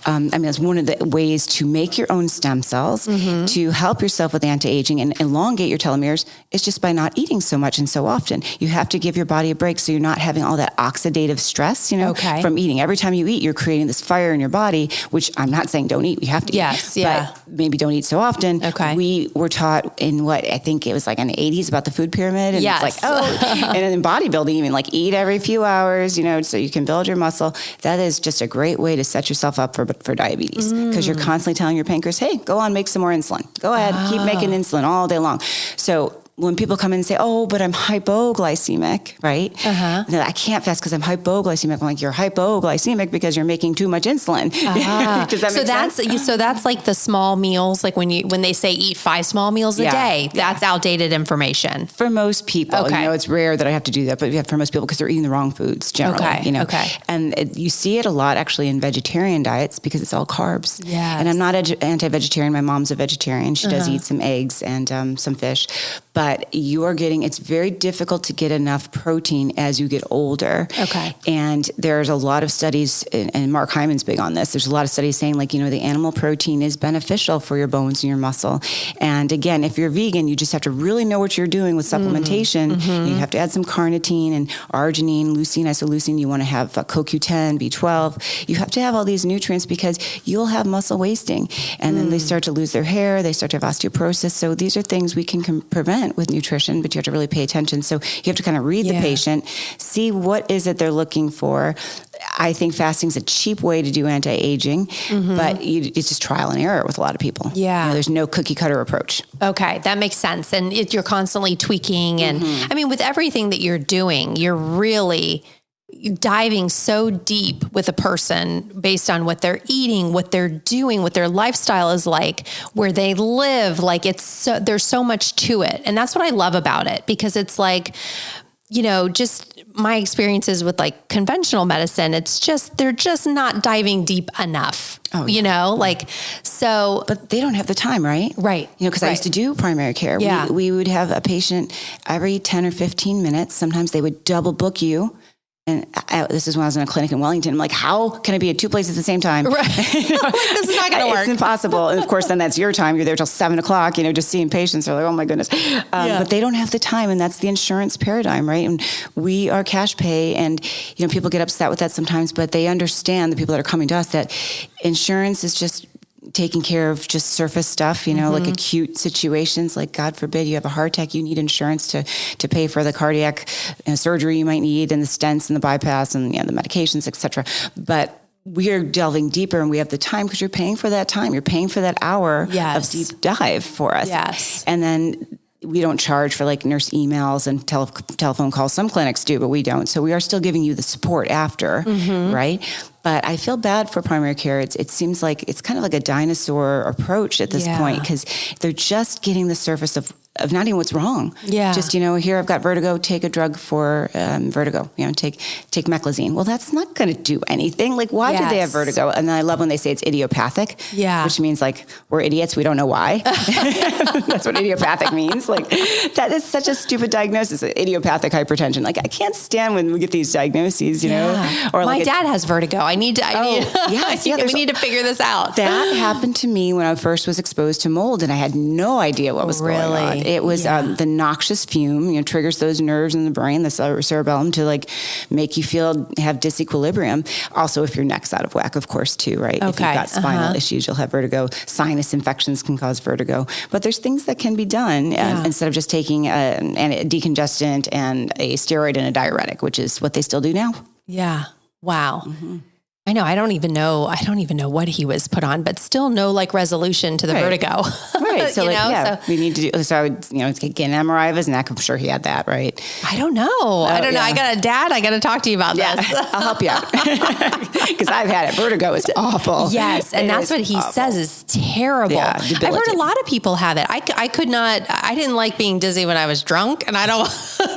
that's one of the ways to make your own stem cells, to help yourself with anti-aging and elongate your telomeres, is just by not eating so much and so often. You have to give your body a break so you're not having all that oxidative stress, from eating. Every time you eat, you're creating this fire in your body, which I'm not saying don't eat. We have to eat. But maybe don't eat so often. We were taught in I think it was like in the 80s about the food pyramid. And it's like, and in bodybuilding, even like eat every few hours, so you can build your muscle. That is just a great way to set yourself up for diabetes, because you're constantly telling your pancreas, hey, go on, make some more insulin. Go ahead, keep making insulin all day long. So when people come in and say, oh, but I'm hypoglycemic, right? I can't fast because I'm hypoglycemic. I'm like, you're hypoglycemic because you're making too much insulin. Does that make sense?
So that's like the small meals, like when they say eat 5 small meals a day, that's outdated information.
For most people, it's rare that I have to do that, but for most people, because they're eating the wrong foods generally, And you see it a lot actually in vegetarian diets because it's all carbs. And I'm not anti-vegetarian. My mom's a vegetarian. She does eat some eggs and some fish. But it's very difficult to get enough protein as you get older. And there's a lot of studies, and Mark Hyman's big on this. There's a lot of studies saying the animal protein is beneficial for your bones and your muscle. And again, if you're vegan, you just have to really know what you're doing with supplementation. You have to add some carnitine and arginine, leucine, isoleucine. You want to have CoQ10, B12. You have to have all these nutrients because you'll have muscle wasting. And then they start to lose their hair. They start to have osteoporosis. So these are things we can prevent with nutrition, but you have to really pay attention. So you have to kind of read the patient, see what is it they're looking for. I think fasting is a cheap way to do anti-aging, but it's just trial and error with a lot of people. There's no cookie cutter approach.
Okay, that makes sense. And you're constantly tweaking. And I mean, with everything that you're doing, you're really diving so deep with a person based on what they're eating, what they're doing, what their lifestyle is like, where they live. Like there's so much to it. And that's what I love about it, because it's like, just my experiences with like conventional medicine, they're just not diving deep enough, but
they don't have the time, right?
Right.
Because I used to do primary care. We would have a patient every 10 or 15 minutes. Sometimes they would double book you. And this is when I was in a clinic in Wellington. I'm like, how can I be at 2 places at the same time?
Right. This is not going to work.
It's impossible. And of course, then that's your time. You're there till 7:00, just seeing patients. They're like, oh my goodness. But they don't have the time. And that's the insurance paradigm, right? And we are cash pay. And, people get upset with that sometimes, but they understand, the people that are coming to us, that insurance is just taking care of just surface stuff, like acute situations, like God forbid you have a heart attack, you need insurance to pay for the cardiac surgery you might need, and the stents and the bypass and the medications, etc. But we are delving deeper, and we have the time because you're paying for that time. You're paying for that hour of deep dive for us. And then we don't charge for like nurse emails and telephone calls. Some clinics do, but we don't. So we are still giving you the support after, right? But I feel bad for primary care. It seems like it's kind of like a dinosaur approach at this point, because they're just getting the surface of of not even what's wrong.
Yeah.
Just, here I've got vertigo, take a drug for vertigo, take meclizine. Well, that's not going to do anything. Like, why did they have vertigo? And then I love when they say it's idiopathic, which means like we're idiots. We don't know why. That's what idiopathic means. Like, that is such a stupid diagnosis, idiopathic hypertension. Like, I can't stand when we get these diagnoses, or
my dad has vertigo. We need to figure this out.
That happened to me when I first was exposed to mold, and I had no idea what was going on. It was the noxious fume, triggers those nerves in the brain, the cerebellum, to like make you have disequilibrium. Also, if your neck's out of whack, of course, too, right? If you've got spinal issues, you'll have vertigo. Sinus infections can cause vertigo. But there's things that can be done instead of just taking a decongestant and a steroid and a diuretic, which is what they still do now.
Yeah. Wow. Mm-hmm. I know. I don't even know what he was put on, but still no like resolution to the vertigo.
Right. So we need to do, so I would, get an MRI of his neck. I'm sure he had that, right?
I don't know. I don't know. I got a dad. I got to talk to you about this.
I'll help you out. Because I've had it. Vertigo is awful.
Yes. And that's what he says is terrible. Yeah, I've heard a lot of people have it. I didn't like being dizzy when I was drunk, and I don't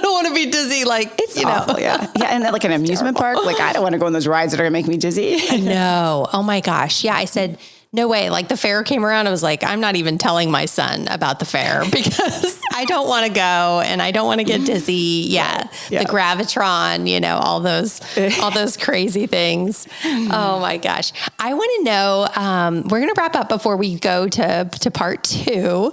want to be dizzy like,
it's awful. Yeah. Yeah. And then like an amusement park, like I don't want to go on those rides that are going to make me dizzy.
No. Oh my gosh. Yeah. I said, no way. Like the fair came around. I was like, I'm not even telling my son about the fair because I don't want to go and I don't want to get dizzy. Yeah. The Gravitron, all those crazy things. Oh my gosh. I want to know, we're going to wrap up before we go to part 2.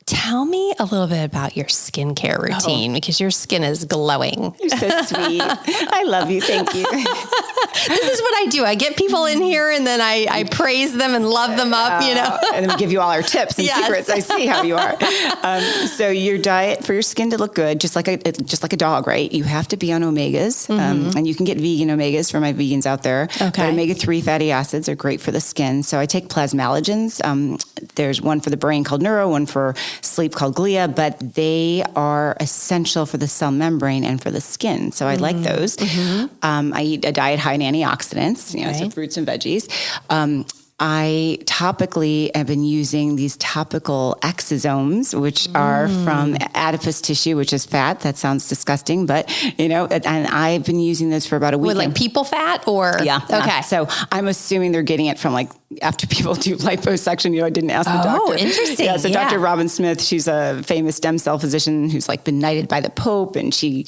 Tell me a little bit about your skincare routine because your skin is glowing.
You're so sweet. I love you. Thank you.
This is what I do. I get people in here and then I praise them and love them up,
And then we give you all our tips and secrets. I see how you are. So your diet for your skin to look good, just like a dog, right? You have to be on omegas, and you can get vegan omegas for my vegans out there. Okay. But omega-3 fatty acids are great for the skin. So I take plasmalogens. There's one for the brain called neuro, one for sleep called glia, but they are essential for the cell membrane and for the skin. So I like those. I eat a diet high in antioxidants, so fruits and veggies. I topically have been using these topical exosomes, which are from adipose tissue, which is fat. That sounds disgusting, but and I've been using this for about a week.
With like people fat or?
Yeah. Okay. So I'm assuming they're getting it from like after people do liposuction, I didn't ask the doctor.
Oh, interesting.
Yeah. So Dr. Robin Smith, she's a famous stem cell physician who's like been knighted by the Pope, and she,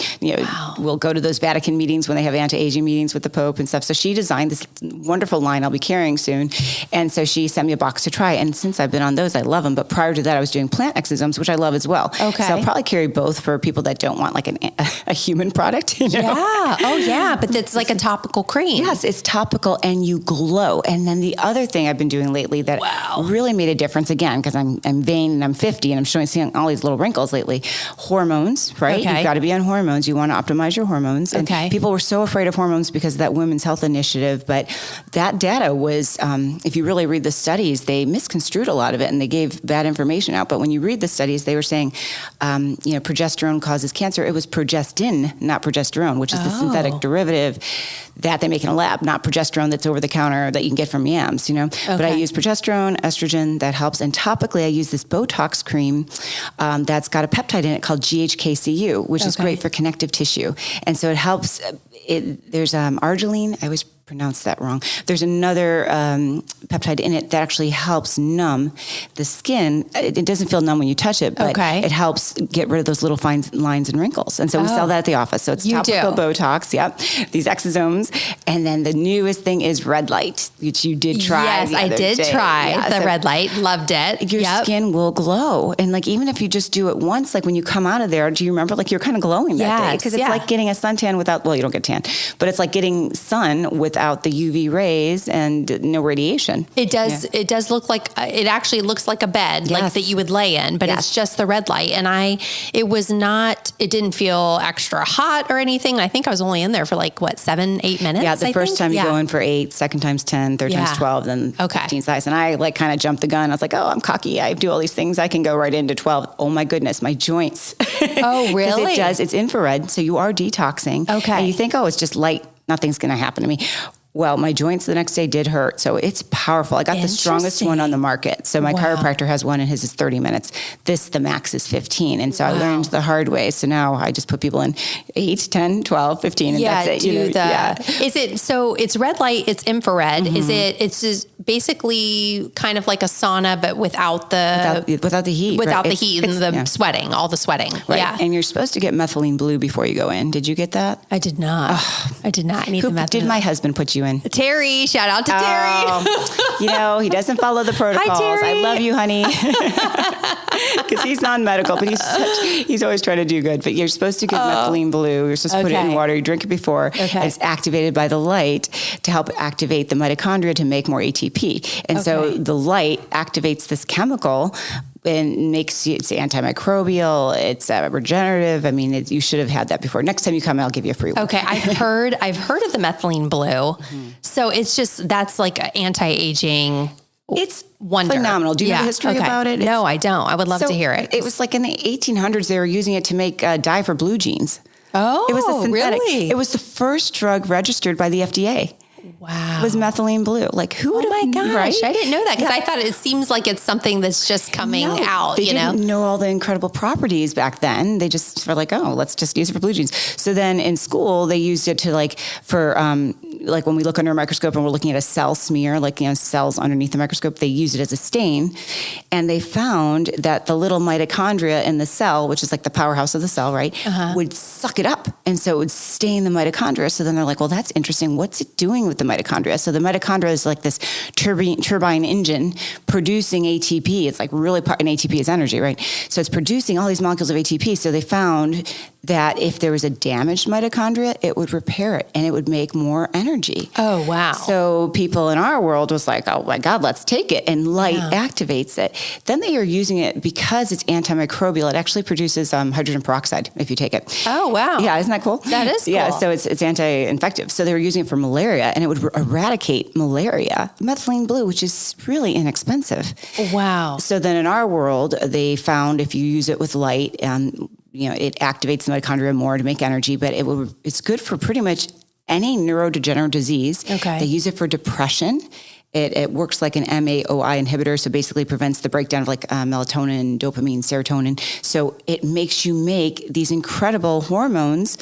will go to those Vatican meetings when they have anti-aging meetings with the Pope and stuff. So she designed this wonderful line I'll be carrying soon. And so she sent me a box to try. And since I've been on those, I love them. But prior to that, I was doing plant exosomes, which I love as well. Okay. So I'll probably carry both for people that don't want like a human product.
Yeah. Oh, yeah. But it's like a topical cream.
Yes, it's topical and you glow. And then the other thing I've been doing lately that really made a difference, again, because I'm vain and I'm 50 and I'm seeing all these little wrinkles lately. Hormones, right? Okay. You've got to be on hormones. You want to optimize your hormones. And people were so afraid of hormones because of that Women's Health Initiative. But that data was, if you really read the studies, they misconstrued a lot of it and they gave bad information out. But when you read the studies, they were saying, progesterone causes cancer. It was progestin, not progesterone, which is the synthetic derivative that they make in a lab, not progesterone that's over the counter that you can get from yams, But I use progesterone, estrogen, that helps. And topically, I use this Botox cream that's got a peptide in it called GHKCU, which is great for connective tissue. And so it helps. There's arginine. I always pronounce that wrong. There's another peptide in it that actually helps numb the skin. It doesn't feel numb when you touch it, but it helps get rid of those little fine lines and wrinkles. And so we sell that at the office. So it's topical Botox, these exosomes. And then the newest thing is red light, which you did try.
Yes, I did try the red light. Loved it.
Your skin will glow. And like, even if you just do it once, like when you come out of there, do you remember like you're kind of glowing that day? Because it's like getting a suntan without, well, you don't get tan, but it's like getting sun without the UV rays and no radiation.
It does. It does look like, it actually looks like a bed, like that you would lay in, but it's just the red light. And it didn't feel extra hot or anything. I think I was only in there for like 7-8 minutes.
Yeah. The first time you go in for 8, second time's 10, third time's 12, then 15 size. And I like kind of jumped the gun. I was like, oh, I'm cocky. I do all these things. I can go right into 12. Oh my goodness. My joints.
Oh, really?
It does. It's infrared. So you are detoxing. Okay. And you think, oh, it's just light. Nothing's going to happen to me. Well, my joints the next day did hurt. So it's powerful. I got the strongest one on the market. So my chiropractor has one and his is 30 minutes. The max is 15. And so I learned the hard way. So now I just put people in 8, 10, 12, 15 and that's it.
Is it, so it's red light, it's infrared. Is it's just basically kind of like a sauna, but without the
heat,
without the heat and the sweating, all the sweating.
Right.
Yeah.
And you're supposed to get methylene blue before you go in. Did you get that?
I did not. I did not. I need the methylene.
Did my husband put you in?
Terry, shout out to Terry.
He doesn't follow the protocols.
Hi, Terry.
I love you, honey. Because he's non-medical, but he's always trying to do good. But you're supposed to get methylene blue. You're supposed to put it in water. You drink it before. Okay. It's activated by the light to help activate the mitochondria to make more ATP. And so the light activates this chemical and makes it's antimicrobial, it's regenerative. I mean, you should have had that before. Next time you come, I'll give you a free one.
Okay. I've heard of the methylene blue. So it's just, that's like an anti-aging.
It's
wonder.
Phenomenal. Do you know the history about it?
No, I don't. I would love to hear it.
It was like in the 1800s, they were using it to make dye for blue jeans.
Oh,
it was a synthetic.
Really?
It was the first drug registered by the FDA.
Wow.
Was methylene blue. Like who would have?
Oh my gosh.
Right?
I didn't know that because I thought it seems like it's something that's just coming out,
They didn't know all the incredible properties back then. They just were like, oh, let's just use it for blue jeans. So then in school, they used it to like when we look under a microscope and we're looking at a cell smear, cells underneath the microscope, they use it as a stain. And they found that the little mitochondria in the cell, which is like the powerhouse of the cell, right, would suck it up. And so it would stain the mitochondria. So then they're like, well, that's interesting. What's it doing with the mitochondria? So the mitochondria is like this turbine engine producing ATP. It's like really and ATP is energy, right? So it's producing all these molecules of ATP. So they found that if there was a damaged mitochondria, it would repair it and it would make more energy.
Oh, wow.
So people in our world was like, oh my God, let's take it. And light activates it. Then they are using it because it's antimicrobial. It actually produces hydrogen peroxide if you take it.
Oh, wow.
Yeah, isn't that cool?
That is cool.
Yeah, so it's anti-infective. So they were using it for malaria and it would eradicate malaria. Methylene blue, which is really inexpensive.
Wow.
So then in our world, they found if you use it with light, it activates the mitochondria more to make energy, but it's good for pretty much any neurodegenerative disease.
Okay.
They use it for depression. It works like an MAOI inhibitor, so basically prevents the breakdown of like melatonin, dopamine, serotonin. So it makes you make these incredible hormones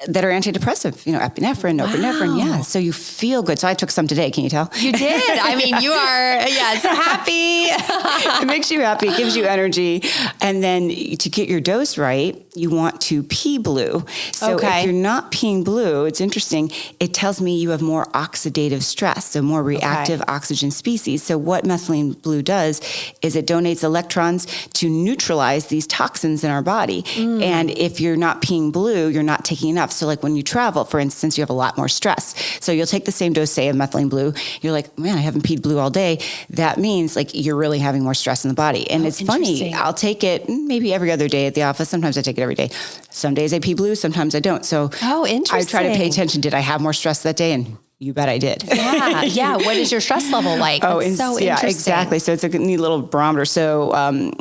that are antidepressive, epinephrine, norepinephrine. Yeah. So you feel good. So I took some today. Can you tell?
You did. I mean, you are, it's happy.
It makes you happy. It gives you energy. And then to get your dose right, you want to pee blue. So if you're not peeing blue, it's interesting. It tells me you have more oxidative stress, so more reactive oxygen species. So what methylene blue does is it donates electrons to neutralize these toxins in our body. And if you're not peeing blue, you're not taking enough. So like when you travel, for instance, you have a lot more stress. So you'll take the same dose, say, of methylene blue. You're like, man, I haven't peed blue all day. That means like you're really having more stress in the body. And it's funny. I'll take it maybe every other day at the office. Sometimes I take it every day. Some days I pee blue, sometimes I don't. So
interesting.
I try to pay attention. Did I have more stress that day? And you bet I did.
Yeah. Yeah. What is your stress level like? That's so interesting.
Yeah, exactly. So it's a neat little barometer. So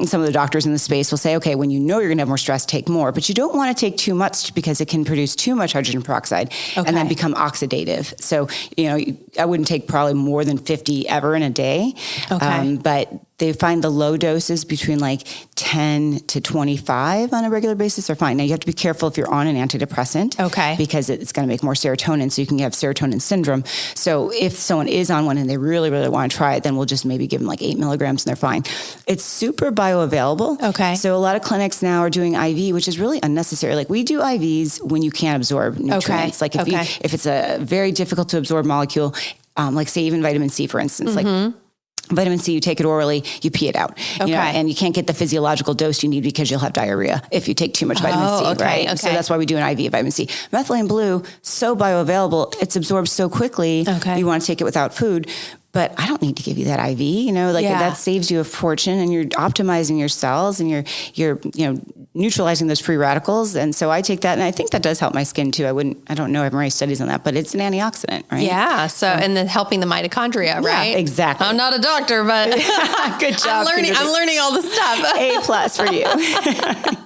some of the doctors in the space will say, okay, when you know you're going to have more stress, take more, but you don't want to take too much because it can produce too much hydrogen peroxide and then become oxidative. So, I wouldn't take probably more than 50 ever in a day. Okay. But they find the low doses between like 10 to 25 on a regular basis are fine. Now you have to be careful if you're on an antidepressant. Okay. Because it's going to make more serotonin. So you can have serotonin syndrome. So if someone is on one and they really, really want to try it, then we'll just maybe give them like 8 milligrams and they're fine. It's super bioavailable. Okay. So a lot of clinics now are doing IV, which is really unnecessary. Like we do IVs when you can't absorb nutrients. Like if it's a very difficult to absorb molecule, like say even vitamin C, for instance, like vitamin C, you take it orally, you pee it out. And you can't get the physiological dose you need because you'll have diarrhea if you take too much vitamin C, right? Okay. So that's why we do an IV of vitamin C. Methylene blue, so bioavailable, it's absorbed so quickly, you want to take it without food. But I don't need to give you that IV, that saves you a fortune and you're optimizing your cells and you're neutralizing those free radicals. And so I take that and I think that does help my skin too. I don't know, I haven't read studies on that, but it's an antioxidant, right? Yeah. So and then helping the mitochondria, right? Yeah, exactly. I'm not a doctor, but good job. I'm learning all the stuff. A+ for you.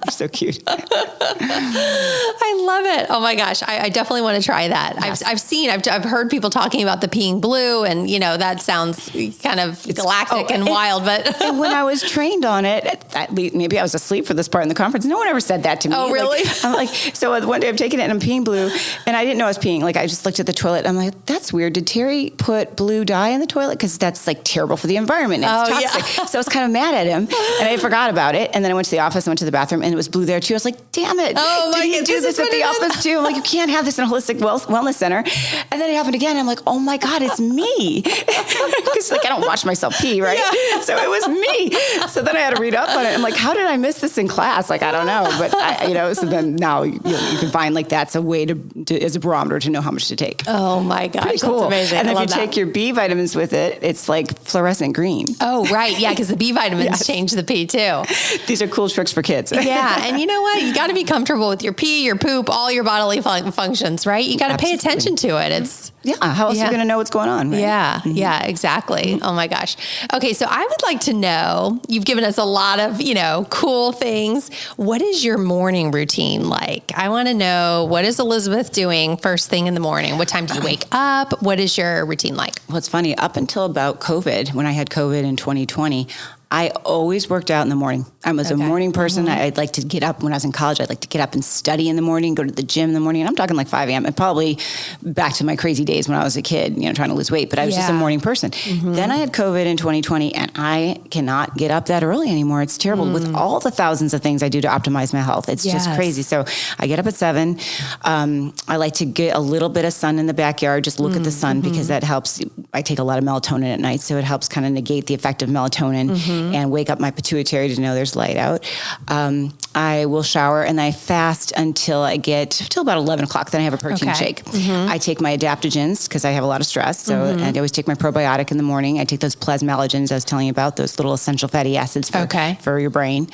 You're so cute.
I love it. Oh my gosh. I definitely want to try that.
Yes.
I've heard people talking about the peeing blue, and that sounds kind of galactic and wild, but
and when I was trained on it, maybe I was asleep for this part in the conference. No one ever said that to me.
Oh, really?
I'm like, so one day I'm taking it and I'm peeing blue, and I didn't know I was peeing. Like, I just looked at the toilet. I'm like, that's weird. Did Terry put blue dye in the toilet? Because that's like terrible for the environment. It's toxic. Yeah. So I was kind of mad at him, and I forgot about it. And then I went to the office, I went to the bathroom, and it was blue there too. I was like, damn it.
Oh,
did he do this at the office too? I'm like, you can't have this in a holistic wellness center. And then it happened again. I'm like, oh my God, it's me. Because I don't watch myself pee, right? Yeah. So it was me. So then I had to read up on it. I'm like, how did I miss this in class? Like, I don't know. But so then now you can find that's a way to as a barometer to know how much to take.
Oh my gosh.
Pretty cool.
That's amazing.
And if you take your B vitamins with it, it's like fluorescent green.
Oh, right. Yeah. Because the B vitamins change the pee too.
These are cool tricks for kids.
Yeah. And you know what? You got to be comfortable with your pee, your poop, all your bodily functions, right? You got to pay attention to it. It's
how else are you going to know what's going on? Right?
Yeah. Mm-hmm. Yeah, exactly. Mm-hmm. Oh my gosh. Okay. So I would like to know, you've given us a lot of, cool things. What is your morning routine like? I want to know, what is Elizabeth doing first thing in the morning? What time do you wake up? What is your routine like?
Well, it's funny. Up until about COVID, when I had COVID in 2020, I always worked out in the morning. I was a morning person. Mm-hmm. I'd like to get up when I was in college. I'd like to get up and study in the morning, go to the gym in the morning. And I'm talking like 5 a.m. and probably back to my crazy days when I was a kid, trying to lose weight. But I was just a morning person. Mm-hmm. Then I had COVID in 2020, and I cannot get up that early anymore. It's terrible with all the thousands of things I do to optimize my health. It's just crazy. So I get up at 7. I like to get a little bit of sun in the backyard, just look at the sun, because that helps. I take a lot of melatonin at night, so it helps kind of negate the effect of melatonin. And wake up my pituitary to know there's light out. I will shower and I fast until about 11 o'clock. Then I have a protein shake. Mm-hmm. I take my adaptogens because I have a lot of stress. So and I always take my probiotic in the morning. I take those plasmalogens I was telling you about, those little essential fatty acids for your brain.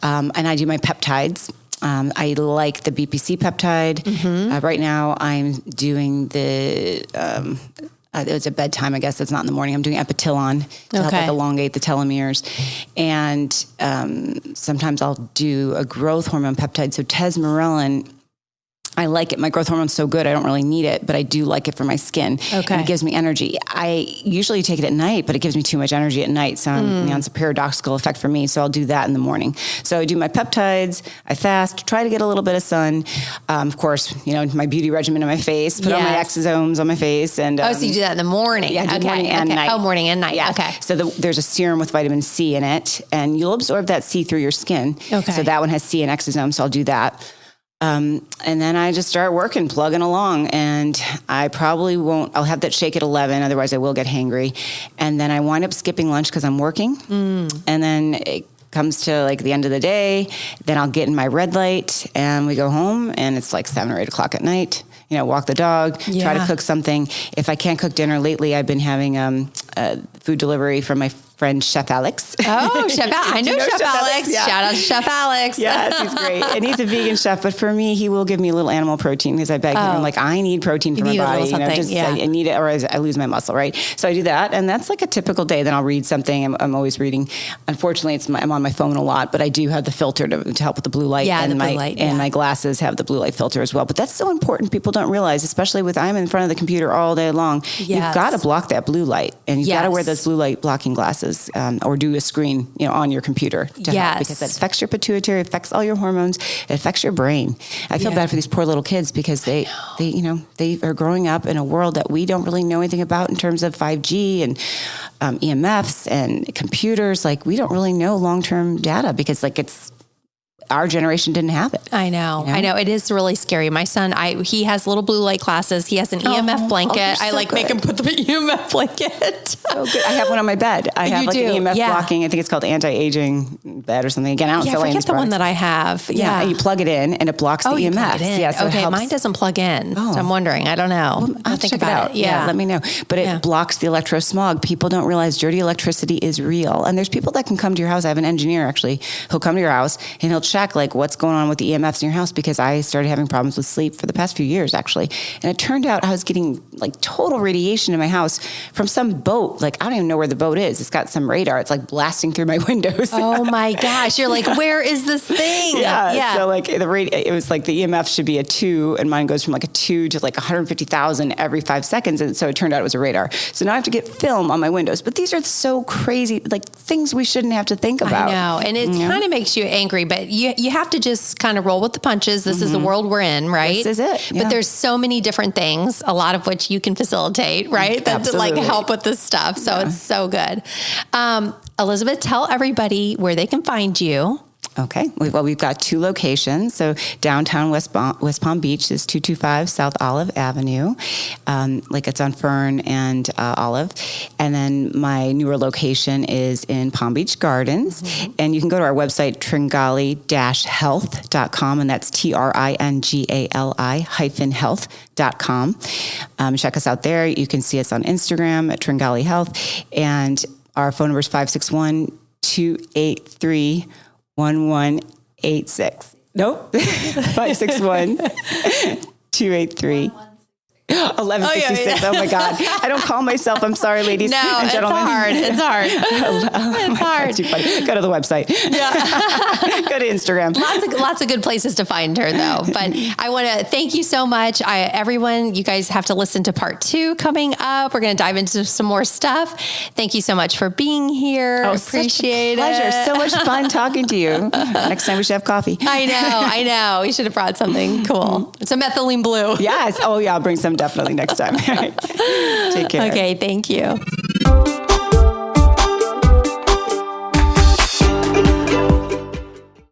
And I do my peptides. I like the BPC peptide. Mm-hmm. Right now I'm doing the... it's a bedtime, I guess. It's not in the morning. I'm doing Epitillon to help elongate the telomeres. And sometimes I'll do a growth hormone peptide. So tesmorelin, I like it. My growth hormone's so good, I don't really need it, but I do like it for my skin. Okay. And it gives me energy. I usually take it at night, but it gives me too much energy at night. So it's a paradoxical effect for me. So I'll do that in the morning. So I do my peptides, I fast, try to get a little bit of sun. Of course, my beauty regimen on my face, put on my exosomes on my face. And
so you do that in the morning?
Yeah, I do morning and night.
Oh, morning and night. Yeah. Okay.
So there's a serum with vitamin C in it, and you'll absorb that C through your skin. Okay. So that one has C and exosomes, so I'll do that. And then I just start working, plugging along, and I probably I'll have that shake at 11. Otherwise I will get hangry. And then I wind up skipping lunch because I'm working. And then it comes to like the end of the day, then I'll get in my red light and we go home, and it's like 7 or 8 o'clock at night. Walk the dog, try to cook something. If I can't cook dinner lately, I've been having food delivery from my friend Chef Alex.
Oh, Chef Alex. I know Chef Alex. Yeah. Shout out to Chef Alex.
Yes, he's great. And he's a vegan chef, but for me, he will give me a little animal protein because I beg him. I'm like, I need protein for my body. I need it or I lose my muscle, right? So I do that. And that's like a typical day. Then I'll read something. I'm always reading. Unfortunately, I'm on my phone a lot, but I do have the filter to help with the blue light.
Yeah,
and
the blue light.
And my glasses have the blue light filter as well. But that's so important. People don't realize, especially with I'm in front of the computer all day long. Yes. You've got to block that blue light. And you've got to wear those blue light blocking glasses or do a screen, on your computer to help, because that affects your pituitary, affects all your hormones, it affects your brain. I feel bad for these poor little kids because they are growing up in a world that we don't really know anything about in terms of 5G and EMFs and computers. Like, we don't really know long-term data because our generation didn't have it.
I know. It is really scary. My son, he has little blue light glasses. He has an EMF blanket. I make him put the EMF blanket.
So good. I have one on my bed. I have an EMF blocking. I think it's called anti-aging bed or something. Again, I don't sell any
I forget the one that I have.
Yeah. You plug it in and it blocks the EMF.
Plug it in.
Yeah, so
okay. Mine doesn't plug in. Oh. So I'm wondering. I don't know.
Well, I'll think about it. Yeah. Let me know. But it blocks the electrosmog. People don't realize dirty electricity is real. And there's people that can come to your house. I have an engineer actually. He'll come to your house and he'll check like what's going on with the EMFs in your house, because I started having problems with sleep for the past few years, actually. And it turned out I was getting like total radiation in my house from some boat. Like, I don't even know where the boat is. It's got some radar. It's like blasting through my windows.
Oh my gosh. You're like, where is this thing?
Yeah. So like it was like the EMF should be a 2, and mine goes from like a 2 to like 150,000 every 5 seconds. And so it turned out it was a radar. So now I have to get film on my windows. But these are so crazy, like things we shouldn't have to think about.
I know. And it kind of makes you angry, but you have to just kind of roll with the punches. This is the world we're in, right?
This is it. Yeah.
But there's so many different things, a lot of which you can facilitate, right? That
Absolutely.
like help with this stuff. So it's so good. Elizabeth, tell everybody where they can find you.
Okay. Well, we've got 2 locations. So downtown West Palm Beach is 225 South Olive Avenue. Like it's on Fern and Olive. And then my newer location is in Palm Beach Gardens. Mm-hmm. And you can go to our website, Tringali-health.com. And that's Tringali-health.com. Check us out there. You can see us on Instagram at Tringali Health. And our phone number is 561-283-1186. Nope. 561-283. 1166. Oh my God. I don't call myself. I'm sorry, ladies and gentlemen.
It's hard. It's hard.
Too funny. Go to the website. Yeah. Go to Instagram.
Lots of good places to find her though. But I want to thank you so much. Everyone, you guys have to listen to part 2 coming up. We're going to dive into some more stuff. Thank you so much for being here. Appreciate it.
Pleasure. So much fun talking to you. Next time we should have coffee.
I know. We should have brought something cool. It's a methylene blue.
Yes. Oh yeah. I'll bring some definitely next time. All right. Take care.
Okay. Thank you.